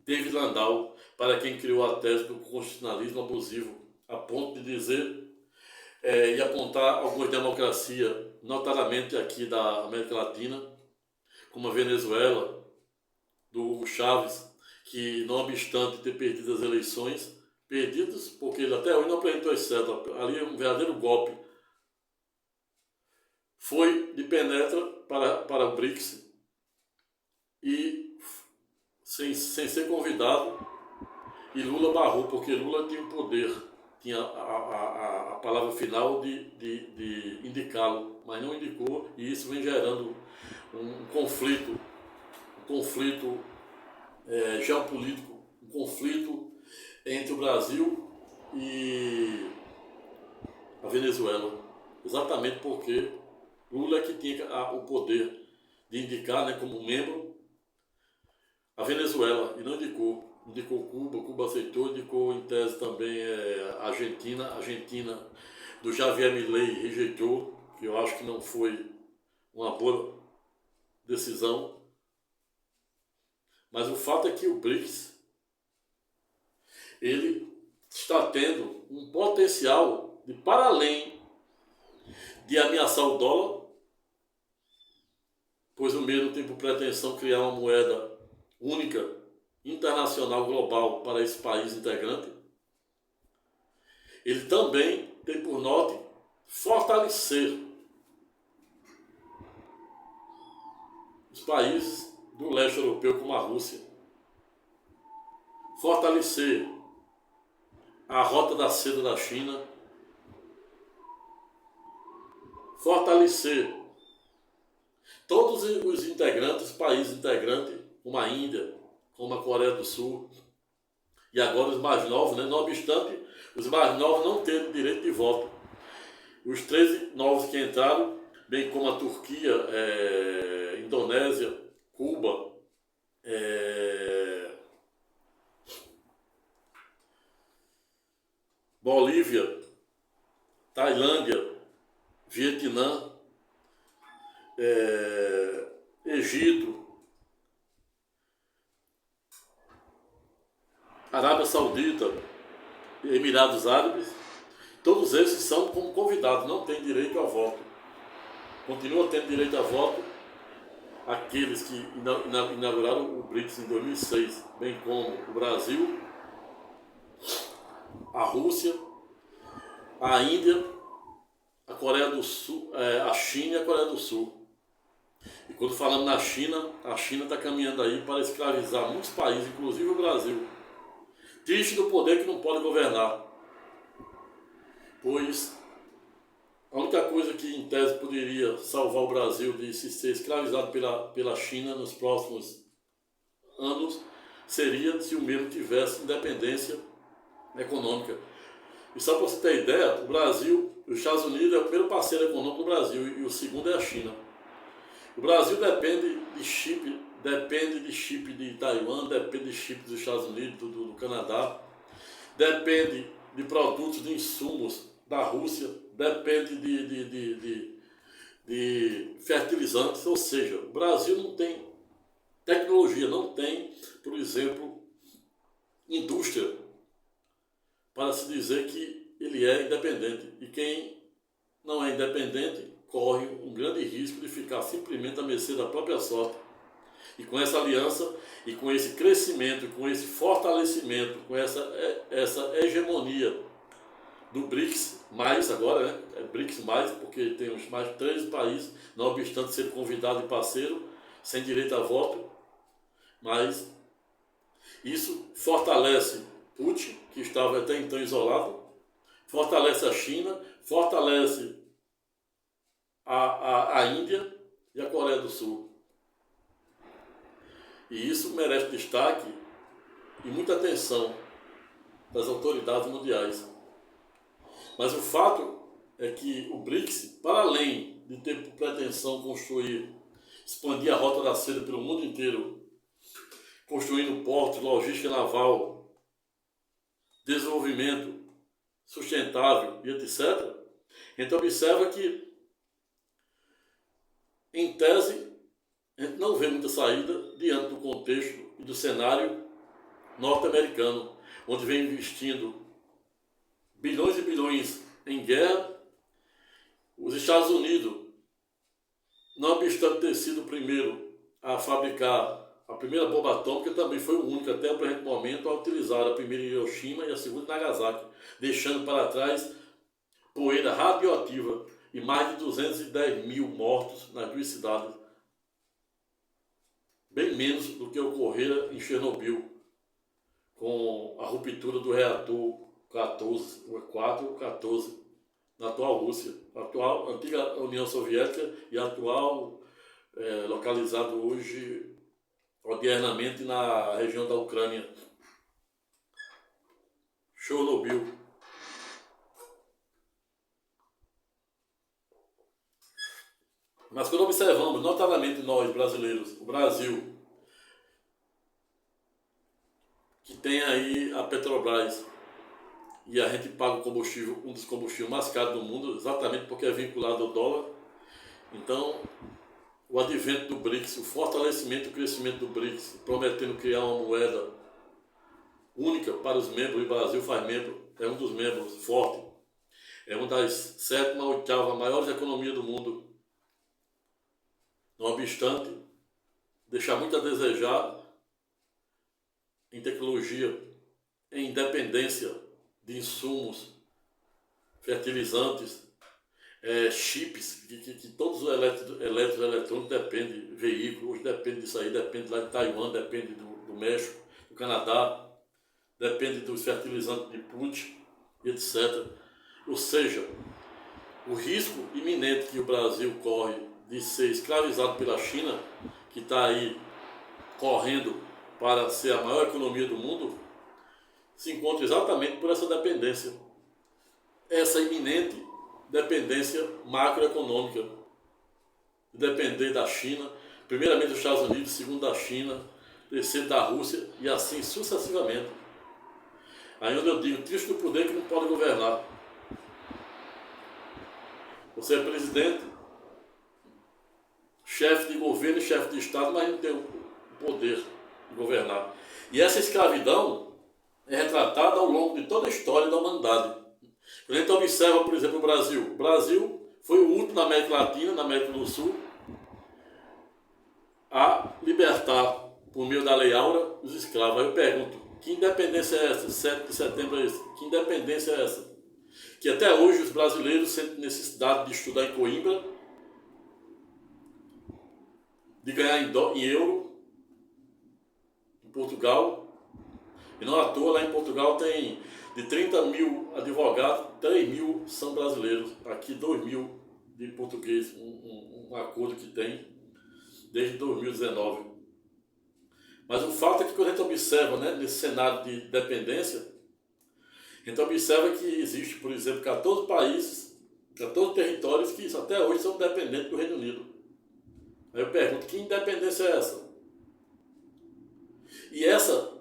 David Landau, para quem criou a tese do constitucionalismo abusivo, a ponto de dizer e apontar algumas democracias, notadamente aqui da América Latina, como a Venezuela, do Hugo Chávez, que não obstante ter perdido as eleições, perdidos porque ele até hoje não apresentou exceto, ali é um verdadeiro golpe, foi de penetra para o BRICS e sem ser convidado, e Lula barrou, porque Lula tinha o poder, tinha a palavra final de indicá-lo, mas não indicou, e isso vem gerando um conflito geopolítico, um conflito entre o Brasil e a Venezuela, exatamente porque Lula é que tinha o poder de indicar, né, como membro a Venezuela, e não indicou. Indicou Cuba aceitou, indicou em tese também a Argentina do Javier Milei rejeitou, que eu acho que não foi uma boa decisão. Mas o fato é que o BRICS, ele está tendo um potencial de, para além de ameaçar o dólar, pois o mesmo tem por pretensão criar uma moeda única, internacional, global para esse país integrante. Ele também tem por norte fortalecer os países do leste europeu, como a Rússia, fortalecer a rota da seda da China, fortalecer todos os integrantes, países integrantes, como a Índia, como a Coreia do Sul, e agora os mais novos, né? Não obstante os mais novos não terem direito de voto. Os 13 novos que entraram, bem como a Turquia, Indonésia, Cuba, Bolívia, Tailândia, Vietnã, Egito, Arábia Saudita, Emirados Árabes, todos esses são como convidados, não têm direito ao voto. Continuam tendo direito a voto aqueles que inauguraram o BRICS em 2006, bem como o Brasil, a Rússia, a Índia, a Coreia do Sul, a China e a Coreia do Sul. E quando falamos na China, a China está caminhando aí para escravizar muitos países, inclusive o Brasil. Triste do poder que não pode governar, pois a única coisa que em tese poderia salvar o Brasil de se ser escravizado pela China nos próximos anos seria se o mesmo tivesse independência econômica. E só para você ter ideia, o Brasil, os Estados Unidos é o primeiro parceiro econômico do Brasil e o segundo é a China. O Brasil depende de chip de Taiwan, depende de chip dos Estados Unidos, do Canadá, depende de produtos, de insumos da Rússia, depende de fertilizantes, ou seja, o Brasil não tem tecnologia, não tem, por exemplo, indústria para se dizer que ele é independente. E quem não é independente corre um grande risco de ficar simplesmente à mercê da própria sorte. E com essa aliança, e com esse crescimento, com esse fortalecimento, com essa hegemonia do BRICS, mais agora, né? É BRICS mais, porque tem os mais 13 países, não obstante ser convidado e parceiro, sem direito a voto, mas isso fortalece Putin, que estava até então isolado, fortalece a China, fortalece a Índia e a Coreia do Sul. E isso merece destaque e muita atenção das autoridades mundiais. Mas o fato é que o BRICS, para além de ter por pretensão construir, expandir a rota da seda pelo mundo inteiro, construindo portos, logística naval, desenvolvimento sustentável e etc., a gente observa que, em tese, a gente não vê muita saída diante do contexto e do cenário norte-americano, onde vem investindo bilhões e bilhões em guerra Os Estados Unidos, não obstante ter sido o primeiro a fabricar a primeira bomba atômica, também foi o único até o presente momento a utilizar a primeira em Hiroshima e a segunda em Nagasaki, deixando para trás poeira radioativa e mais de 210 mil mortos nas duas cidades, bem menos do que ocorrera em Chernobyl, com a ruptura do reator 4 ou 14, na atual Rússia, a atual antiga União Soviética e a atual localizado hoje modernamente na região da Ucrânia, Chernobyl. Mas quando observamos, notadamente nós brasileiros, o Brasil, que tem aí a Petrobras, e a gente paga o combustível, um dos combustíveis mais caros do mundo, exatamente porque é vinculado ao dólar. Então, o advento do BRICS, o fortalecimento e o crescimento do BRICS, prometendo criar uma moeda única para os membros, e o Brasil é um dos membros forte, é uma das 7ª a 8ª maiores economias do mundo. Não obstante, deixar muito a desejar em tecnologia, em independência de insumos, fertilizantes, chips, que todos os eletrônicos dependem, veículos, hoje depende disso aí, depende lá de Taiwan, depende do México, do Canadá, depende dos fertilizantes de Putin, etc. Ou seja, o risco iminente que o Brasil corre de ser escravizado pela China, que está aí correndo para ser a maior economia do mundo, se encontra exatamente por essa dependência, essa iminente dependência macroeconômica, depender da China, primeiramente dos Estados Unidos, segundo da China, terceiro da Rússia e assim sucessivamente. Aí onde eu digo, triste do poder que não pode governar. Você é presidente, chefe de governo e chefe de Estado, mas não tem o poder de governar. E essa escravidão é retratada ao longo de toda a história da humanidade. Quando a gente observa, por exemplo, o Brasil foi o último na América Latina, na América do Sul, a libertar, por meio da Lei Áurea, os escravos. Aí eu pergunto, que independência é essa? 7 de setembro é esse? Que independência é essa? Que até hoje os brasileiros sentem necessidade de estudar em Coimbra, de ganhar em euro, em Portugal. E não à toa, lá em Portugal tem de 30 mil advogados, 3 mil são brasileiros. Aqui 2 mil de português, um acordo que tem desde 2019. Mas o fato é que quando a gente observa, né, nesse cenário de dependência, a gente observa que existe, por exemplo, 14 países, 14 territórios que até hoje são dependentes do Reino Unido. Aí eu pergunto, que independência é essa? E essa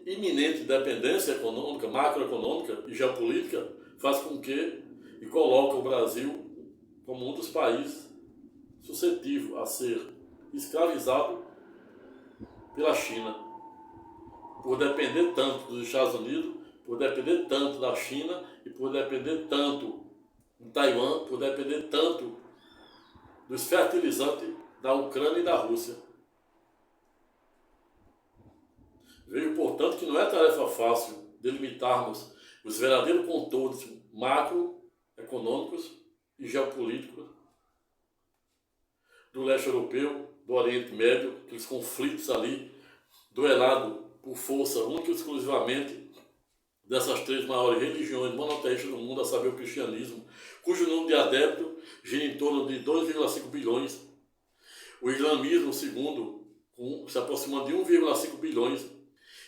iminente dependência econômica, macroeconômica e geopolítica faz com que e coloca o Brasil como um dos países suscetível a ser escravizado pela China, por depender tanto dos Estados Unidos, por depender tanto da China e por depender tanto de Taiwan, por depender tanto dos fertilizantes da Ucrânia e da Rússia. Vejo, portanto, que não é tarefa fácil delimitarmos os verdadeiros contornos macroeconômicos e geopolíticos do leste europeu, do Oriente Médio, aqueles conflitos ali, duelado por força única e exclusivamente dessas 3 maiores religiões monoteístas do mundo, a saber, o cristianismo, cujo número de adeptos gira em torno de 2,5 bilhões. O islamismo, segundo, se aproximando de 1,5 bilhões.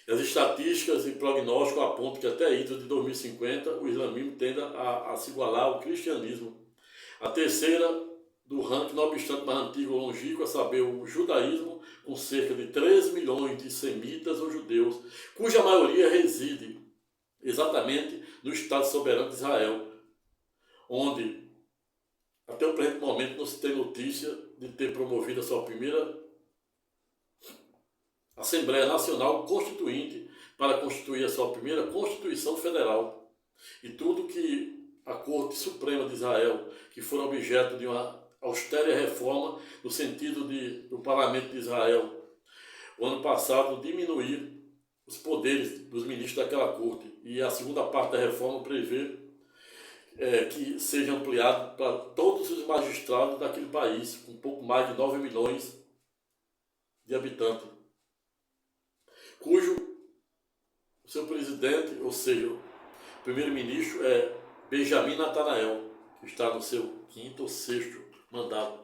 E as estatísticas e prognósticos apontam que até isso de 2050 o islamismo tende a se igualar ao cristianismo. A terceira do ranking, não obstante mais antigo ou longínquo, a saber, o judaísmo, com cerca de 13 milhões de semitas ou judeus, cuja maioria reside exatamente no Estado soberano de Israel, onde até o presente momento não se tem notícia de ter promovido a sua primeira Assembleia Nacional Constituinte para constituir a sua primeira Constituição Federal. E tudo que a Corte Suprema de Israel, que foram objeto de uma austera reforma no sentido do Parlamento de Israel, o ano passado, diminuir os poderes dos ministros daquela corte. E a segunda parte da reforma prevê que seja ampliado para todos os magistrados daquele país, com um pouco mais de 9 milhões de habitantes, cujo seu presidente, ou seja, o primeiro-ministro é Benjamin Netanyahu, que está no seu 5º ou 6º mandato.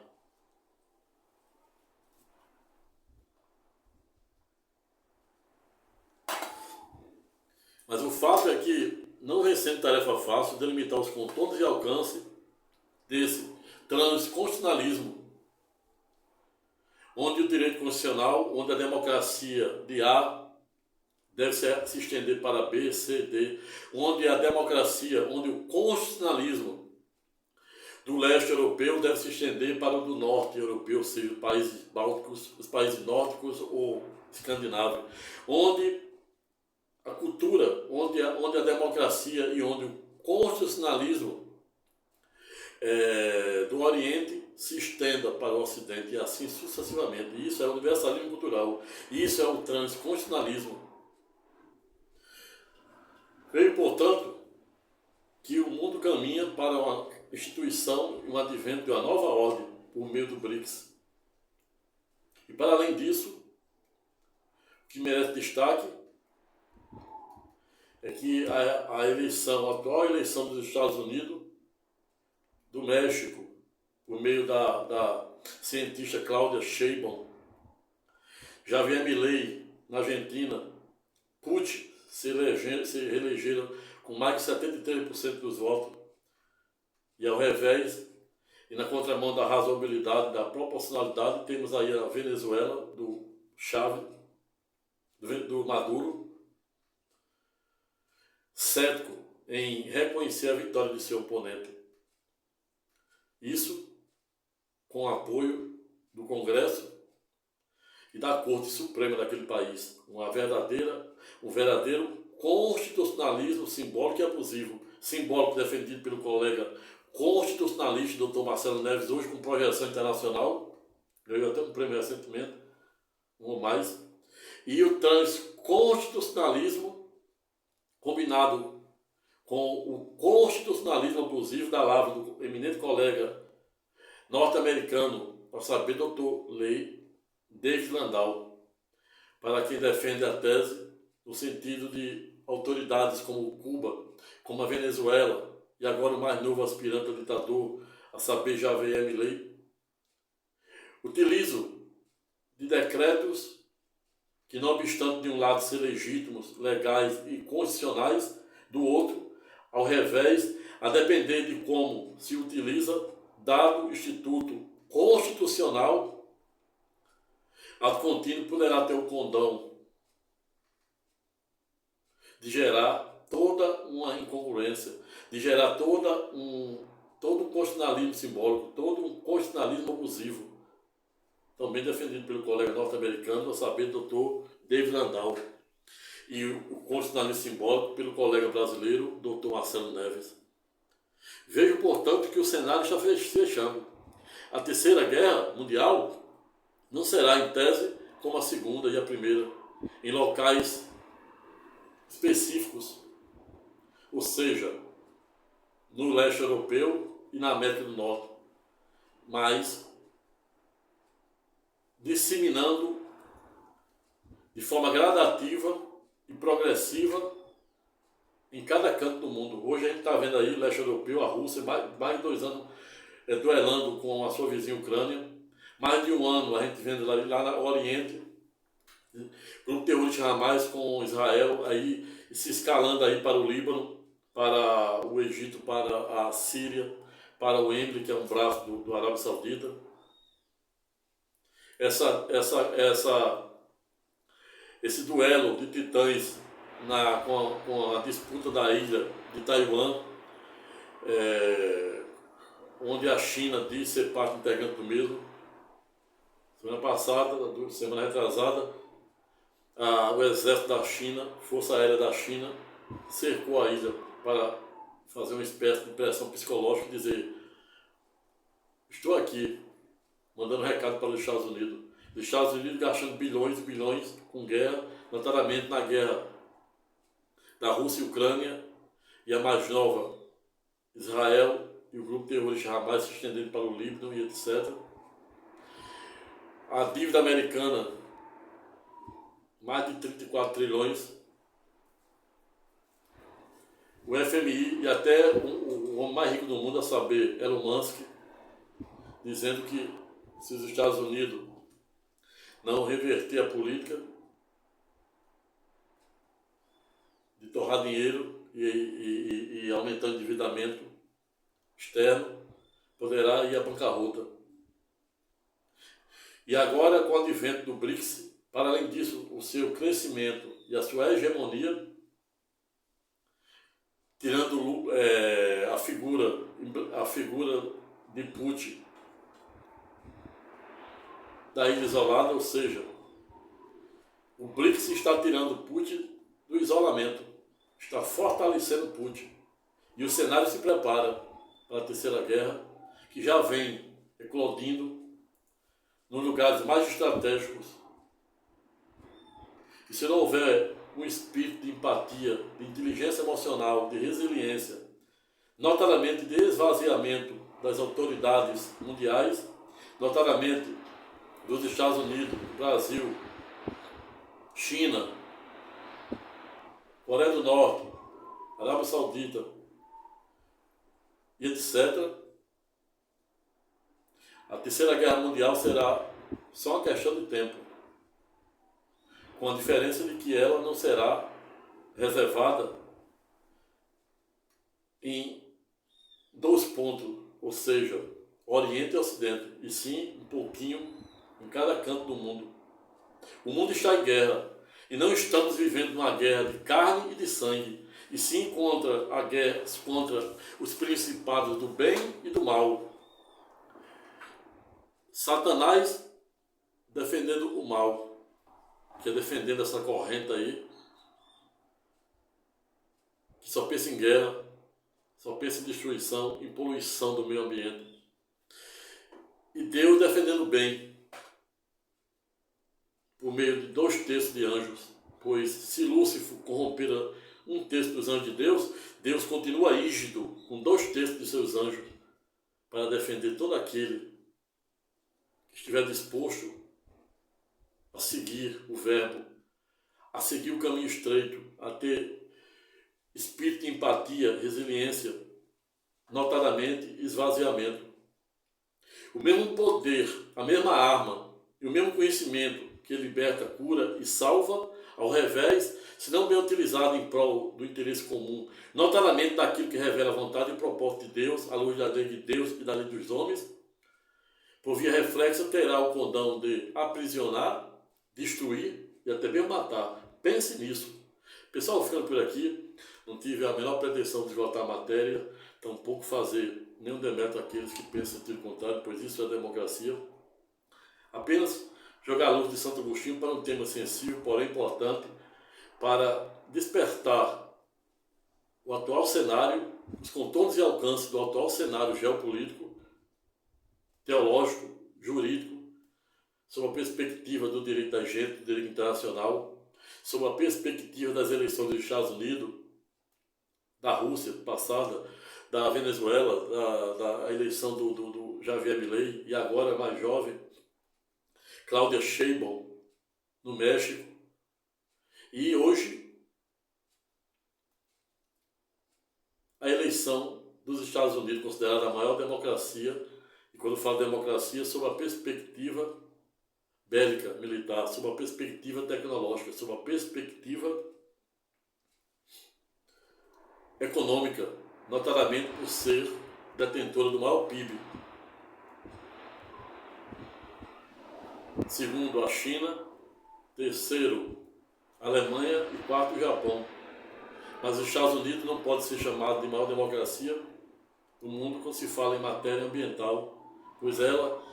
Mas o fato é que não vem sendo tarefa fácil delimitar os contornos e alcance desse transconstitucionalismo, onde o direito constitucional, onde a democracia de A deve se estender para B, C, D, onde a democracia, onde o constitucionalismo do leste europeu deve se estender para o do norte europeu, ou seja, os países bálticos, os países nórdicos ou escandinavos, onde a cultura, onde a democracia e onde o constitucionalismo do Oriente se estenda para o Ocidente e assim sucessivamente. E isso é o universalismo cultural, isso é o transconstitucionalismo. Veio, portanto, que o mundo caminha para uma instituição e um advento de uma nova ordem por meio do BRICS. E para além disso, o que merece destaque é que a atual eleição dos Estados Unidos, do México, por meio da cientista Cláudia Sheinbaum, Javier Milei na Argentina, Putin se reelegeram com mais de 73% dos votos, e ao revés, e na contramão da razoabilidade, da proporcionalidade, temos aí a Venezuela, do Chávez, do Maduro, cético em reconhecer a vitória de seu oponente. Isso com apoio do Congresso e da Corte Suprema daquele país. Um verdadeiro constitucionalismo simbólico e abusivo. Simbólico defendido pelo colega constitucionalista Dr. Marcelo Neves, hoje com projeção internacional, ganhou até um prêmio recentemente, um ou mais. E o transconstitucionalismo combinado com o constitucionalismo abusivo da lavra do eminente colega norte-americano, para saber, Dr. David Landau, para quem defende a tese no sentido de autoridades como Cuba, como a Venezuela, e agora o mais novo aspirante a ditador, a saber, Javier Milei, utilizam de decretos que, não obstante de um lado ser legítimos, legais e constitucionais, do outro, ao revés, a depender de como se utiliza, dado instituto constitucional, ato contínuo poderá ter o condão de gerar toda uma incongruência, de gerar todo um constitucionalismo simbólico, todo um constitucionalismo abusivo, também defendido pelo colega norte-americano, a saber, Dr. David Landau, e o constitucionalismo simbólico pelo colega brasileiro, Dr. Marcelo Neves. Vejo, portanto, que o cenário está fechando. A Terceira Guerra Mundial não será, em tese, como a Segunda e a Primeira, em locais específicos, ou seja, no leste europeu e na América do Norte, mas disseminando de forma gradativa e progressiva em cada canto do mundo. Hoje a gente está vendo aí o leste europeu, a Rússia, mais de 2 anos duelando com a sua vizinha Ucrânia, mais de 1 ano a gente vendo lá no Oriente, grupo terrorista Hamas com Israel, aí se escalando aí para o Líbano, para o Egito, para a Síria, para o Iêmen, que é um braço do Arábia Saudita. Esse duelo de titãs com a disputa da ilha de Taiwan, onde a China diz ser parte integrante do mesmo. Semana retrasada, o exército da China, Força Aérea da China, cercou a ilha para fazer uma espécie de pressão psicológica e dizer: estou aqui, mandando recado para os Estados Unidos. Os Estados Unidos gastando bilhões e bilhões com guerra, notadamente na guerra da Rússia e Ucrânia, e a mais nova, Israel, e o grupo terrorista Hamas se estendendo para o Líbano e etc. A dívida americana, mais de 34 trilhões. O FMI e até o homem mais rico do mundo, a saber, Elon Musk, dizendo que se os Estados Unidos não reverter a política de torrar dinheiro e aumentar o endividamento externo, poderá ir à bancarrota. E agora, com o advento do BRICS, para além disso, o seu crescimento e a sua hegemonia, tirando a figura de Putin da ilha isolada, ou seja, o BRICS está tirando Putin do isolamento, está fortalecendo Putin. E o cenário se prepara para a Terceira Guerra, que já vem eclodindo nos lugares mais estratégicos. E se não houver um espírito de empatia, de inteligência emocional, de resiliência, notadamente de esvaziamento das autoridades mundiais, notadamente dos Estados Unidos, Brasil, China, Coreia do Norte, Arábia Saudita e etc., a Terceira Guerra Mundial será só uma questão de tempo, com a diferença de que ela não será reservada em 2 pontos, ou seja, Oriente e Ocidente, e sim um pouquinho em cada canto do mundo. O mundo está em guerra, e não estamos vivendo uma guerra de carne e de sangue, e sim contra a guerra, contra os principados do bem e do mal. Satanás defendendo o mal, que é defendendo essa corrente aí, que só pensa em guerra, só pensa em destruição, em poluição do meio ambiente. E Deus defendendo o bem, por meio de 2/3 de anjos, pois se Lúcifer corromper 1/3 dos anjos de Deus, Deus continua rígido com 2/3 de seus anjos para defender todo aquele que estiver disposto a seguir o verbo, a seguir o caminho estreito, a ter espírito de empatia, resiliência, notadamente esvaziamento. O mesmo poder, a mesma arma e o mesmo conhecimento que liberta, cura e salva, ao revés, se não bem utilizado em prol do interesse comum, notadamente daquilo que revela a vontade e o propósito de Deus, à luz da lei de Deus e da lei dos homens, por via reflexa terá o condão de aprisionar, destruir e até mesmo matar. Pense nisso. Pessoal, ficando por aqui, não tive a menor pretensão de esgotar a matéria, tampouco fazer nenhum demérito àqueles que pensam em sentido contrário, pois isso é democracia. Apenas jogar a luz de Santo Agostinho para um tema sensível, porém importante, para despertar o atual cenário, os contornos e alcances do atual cenário geopolítico, teológico, jurídico, sob a perspectiva do direito da gente, do direito internacional, sob a perspectiva das eleições dos Estados Unidos, da Rússia passada, da Venezuela, da eleição do Javier Milei, e agora mais jovem, Claudia Sheinbaum, no México. E hoje, a eleição dos Estados Unidos, considerada a maior democracia, e quando eu falo democracia, sob a perspectiva bélica, militar, sob a perspectiva tecnológica, sob a perspectiva econômica, notadamente por ser detentora do maior PIB. Segundo, a China. Terceiro, a Alemanha. E quarto, o Japão. Mas os Estados Unidos não pode ser chamado de maior democracia do mundo quando se fala em matéria ambiental, pois ela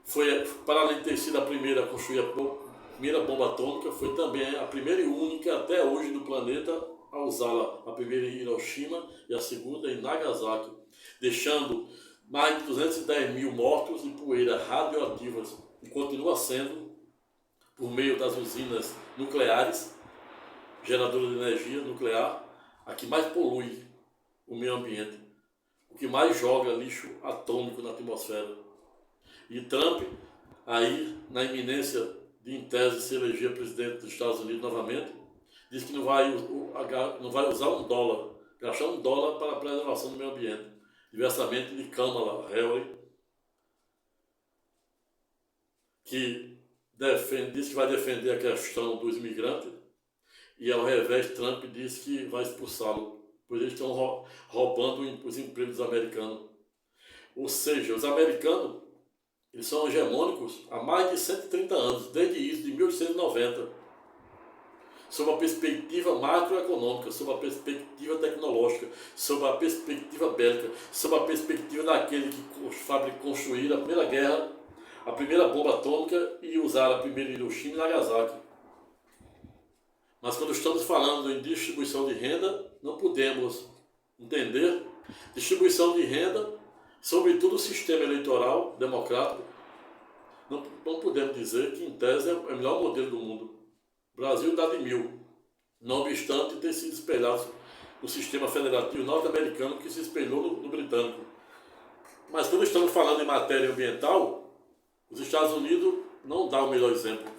foi, para além de ter sido a primeira a construir a primeira bomba atômica, foi também a primeira e única até hoje do planeta a usá-la, a primeira em Hiroshima e a segunda em Nagasaki, deixando mais de 210 mil mortos e poeiras radioativas, e continua sendo, por meio das usinas nucleares, geradoras de energia nuclear, a que mais polui o meio ambiente, o que mais joga lixo atômico na atmosfera. E Trump, aí na iminência de, em tese, se eleger presidente dos Estados Unidos novamente, diz que não vai usar $1, gastar $1 para a preservação do meio ambiente, diversamente de Kamala Harris, que diz que vai defender a questão dos imigrantes, e ao revés Trump diz que vai expulsá-lo, pois eles estão roubando os empregos dos americanos. Ou seja, os americanos eles são hegemônicos há mais de 130 anos, desde isso, de 1890, sob a perspectiva macroeconômica, sob a perspectiva tecnológica, sob a perspectiva bélica, sob a perspectiva daquele que construíram a primeira guerra, a primeira bomba atômica e usaram a primeira Hiroshima e Nagasaki. Mas quando estamos falando em distribuição de renda, não podemos entender distribuição de renda, sobretudo o sistema eleitoral democrático. Não podemos dizer que, em tese, é o melhor modelo do mundo. O Brasil dá de 1000, não obstante ter sido espelhado no sistema federativo norte-americano que se espelhou no britânico. Mas quando estamos falando em matéria ambiental, os Estados Unidos não dão o melhor exemplo.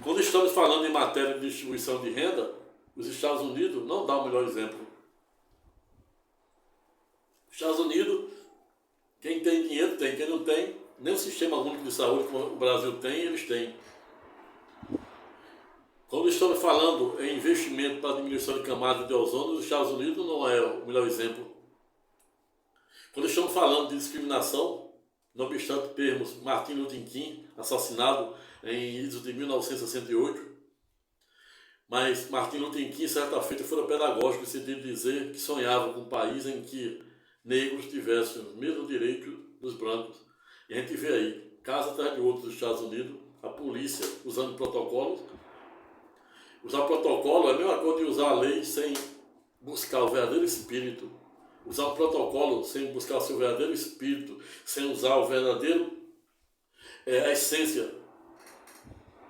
Quando estamos falando em matéria de distribuição de renda, os Estados Unidos não dão o melhor exemplo. Os Estados Unidos, quem tem dinheiro tem, quem não tem, nem o sistema único de saúde como o Brasil tem, eles têm. Quando estamos falando em investimento para a diminuição de camada de ozônio, os Estados Unidos não é o melhor exemplo. Quando estamos falando de discriminação, não obstante termos Martin Luther King, assassinado em idos de 1968, mas Martin Luther King, certa feita, foi pedagógico no sentido de dizer que sonhava com um país em que negros tivessem os mesmos direitos dos brancos. E a gente vê aí, caso atrás de outro dos Estados Unidos, a polícia usando protocolos. Usar protocolo é a mesma coisa de usar a lei sem buscar o verdadeiro espírito. Usar um protocolo sem buscar o seu verdadeiro espírito, sem usar o verdadeiro, a essência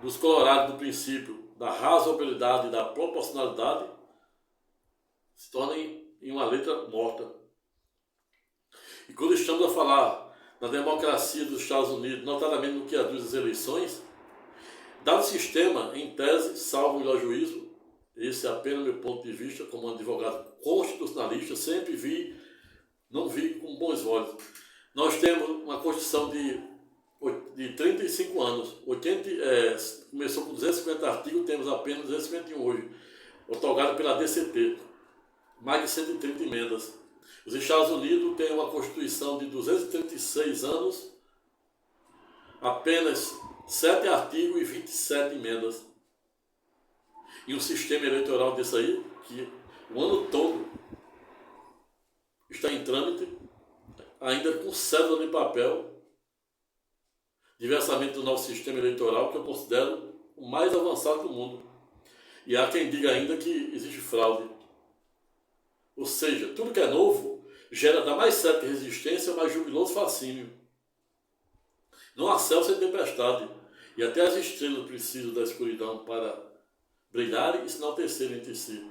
dos colorados do princípio da razoabilidade e da proporcionalidade, se torna em uma letra morta. E quando estamos a falar da democracia dos Estados Unidos, notadamente no que aduz as eleições, dado o sistema, em tese, salvo o melhor juízo, esse é apenas meu ponto de vista como advogado constitucionalista, sempre não vi com bons olhos. Nós temos uma Constituição de 35 anos, começou com 250 artigos, temos apenas 251 hoje, otorgado pela DCT, mais de 130 emendas. Os Estados Unidos têm uma Constituição de 236 anos, apenas 7 artigos e 27 emendas. E um sistema eleitoral desse aí, que o ano todo está em trâmite, ainda com cédula de papel, diversamente do nosso sistema eleitoral, que eu considero o mais avançado do mundo. E há quem diga ainda que existe fraude. Ou seja, tudo que é novo gera da mais certa resistência ao mais jubiloso fascínio. Não há céu sem tempestade, e até as estrelas precisam da escuridão para brilharem e se enaltecerem entre si.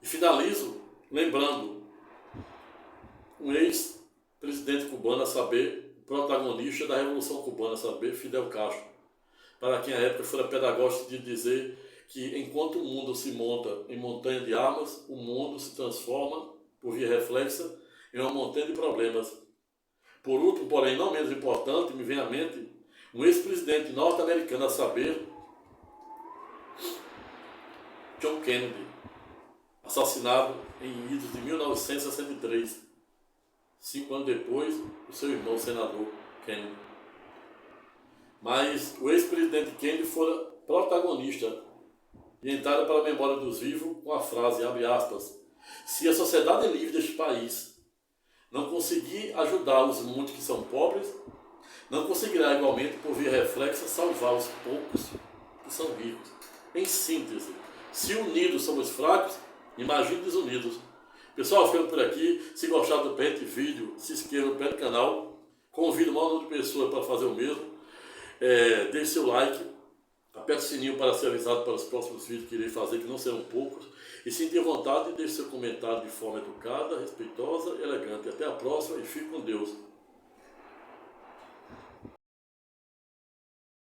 E finalizo lembrando um ex-presidente cubano, a saber, protagonista da Revolução Cubana, a saber, Fidel Castro, para quem à época fora pedagógico de dizer que enquanto o mundo se monta em montanha de armas, o mundo se transforma, por via reflexa, em uma montanha de problemas. Por último, porém não menos importante, me vem à mente um ex-presidente norte-americano, a saber, John Kennedy, assassinado em idos de 1963, 5 anos depois, o seu irmão senador Kennedy. Mas o ex-presidente Kennedy fora protagonista e entrada para a memória dos vivos com a frase, abre aspas, se a sociedade livre deste país não conseguir ajudar os muitos que são pobres, não conseguirá igualmente, por via reflexa, salvar os poucos que são ricos. Em síntese, Se unidos somos fracos, imagine desunidos. Pessoal, ficando por aqui. Se gostar do presente vídeo, se inscreva no canal. Convido o maior número de pessoas para fazer o mesmo. Deixe seu like. Aperte o sininho para ser avisado para os próximos vídeos que irei fazer, que não serão poucos. E se tenha vontade, deixe seu comentário de forma educada, respeitosa e elegante. Até a próxima e fique com Deus.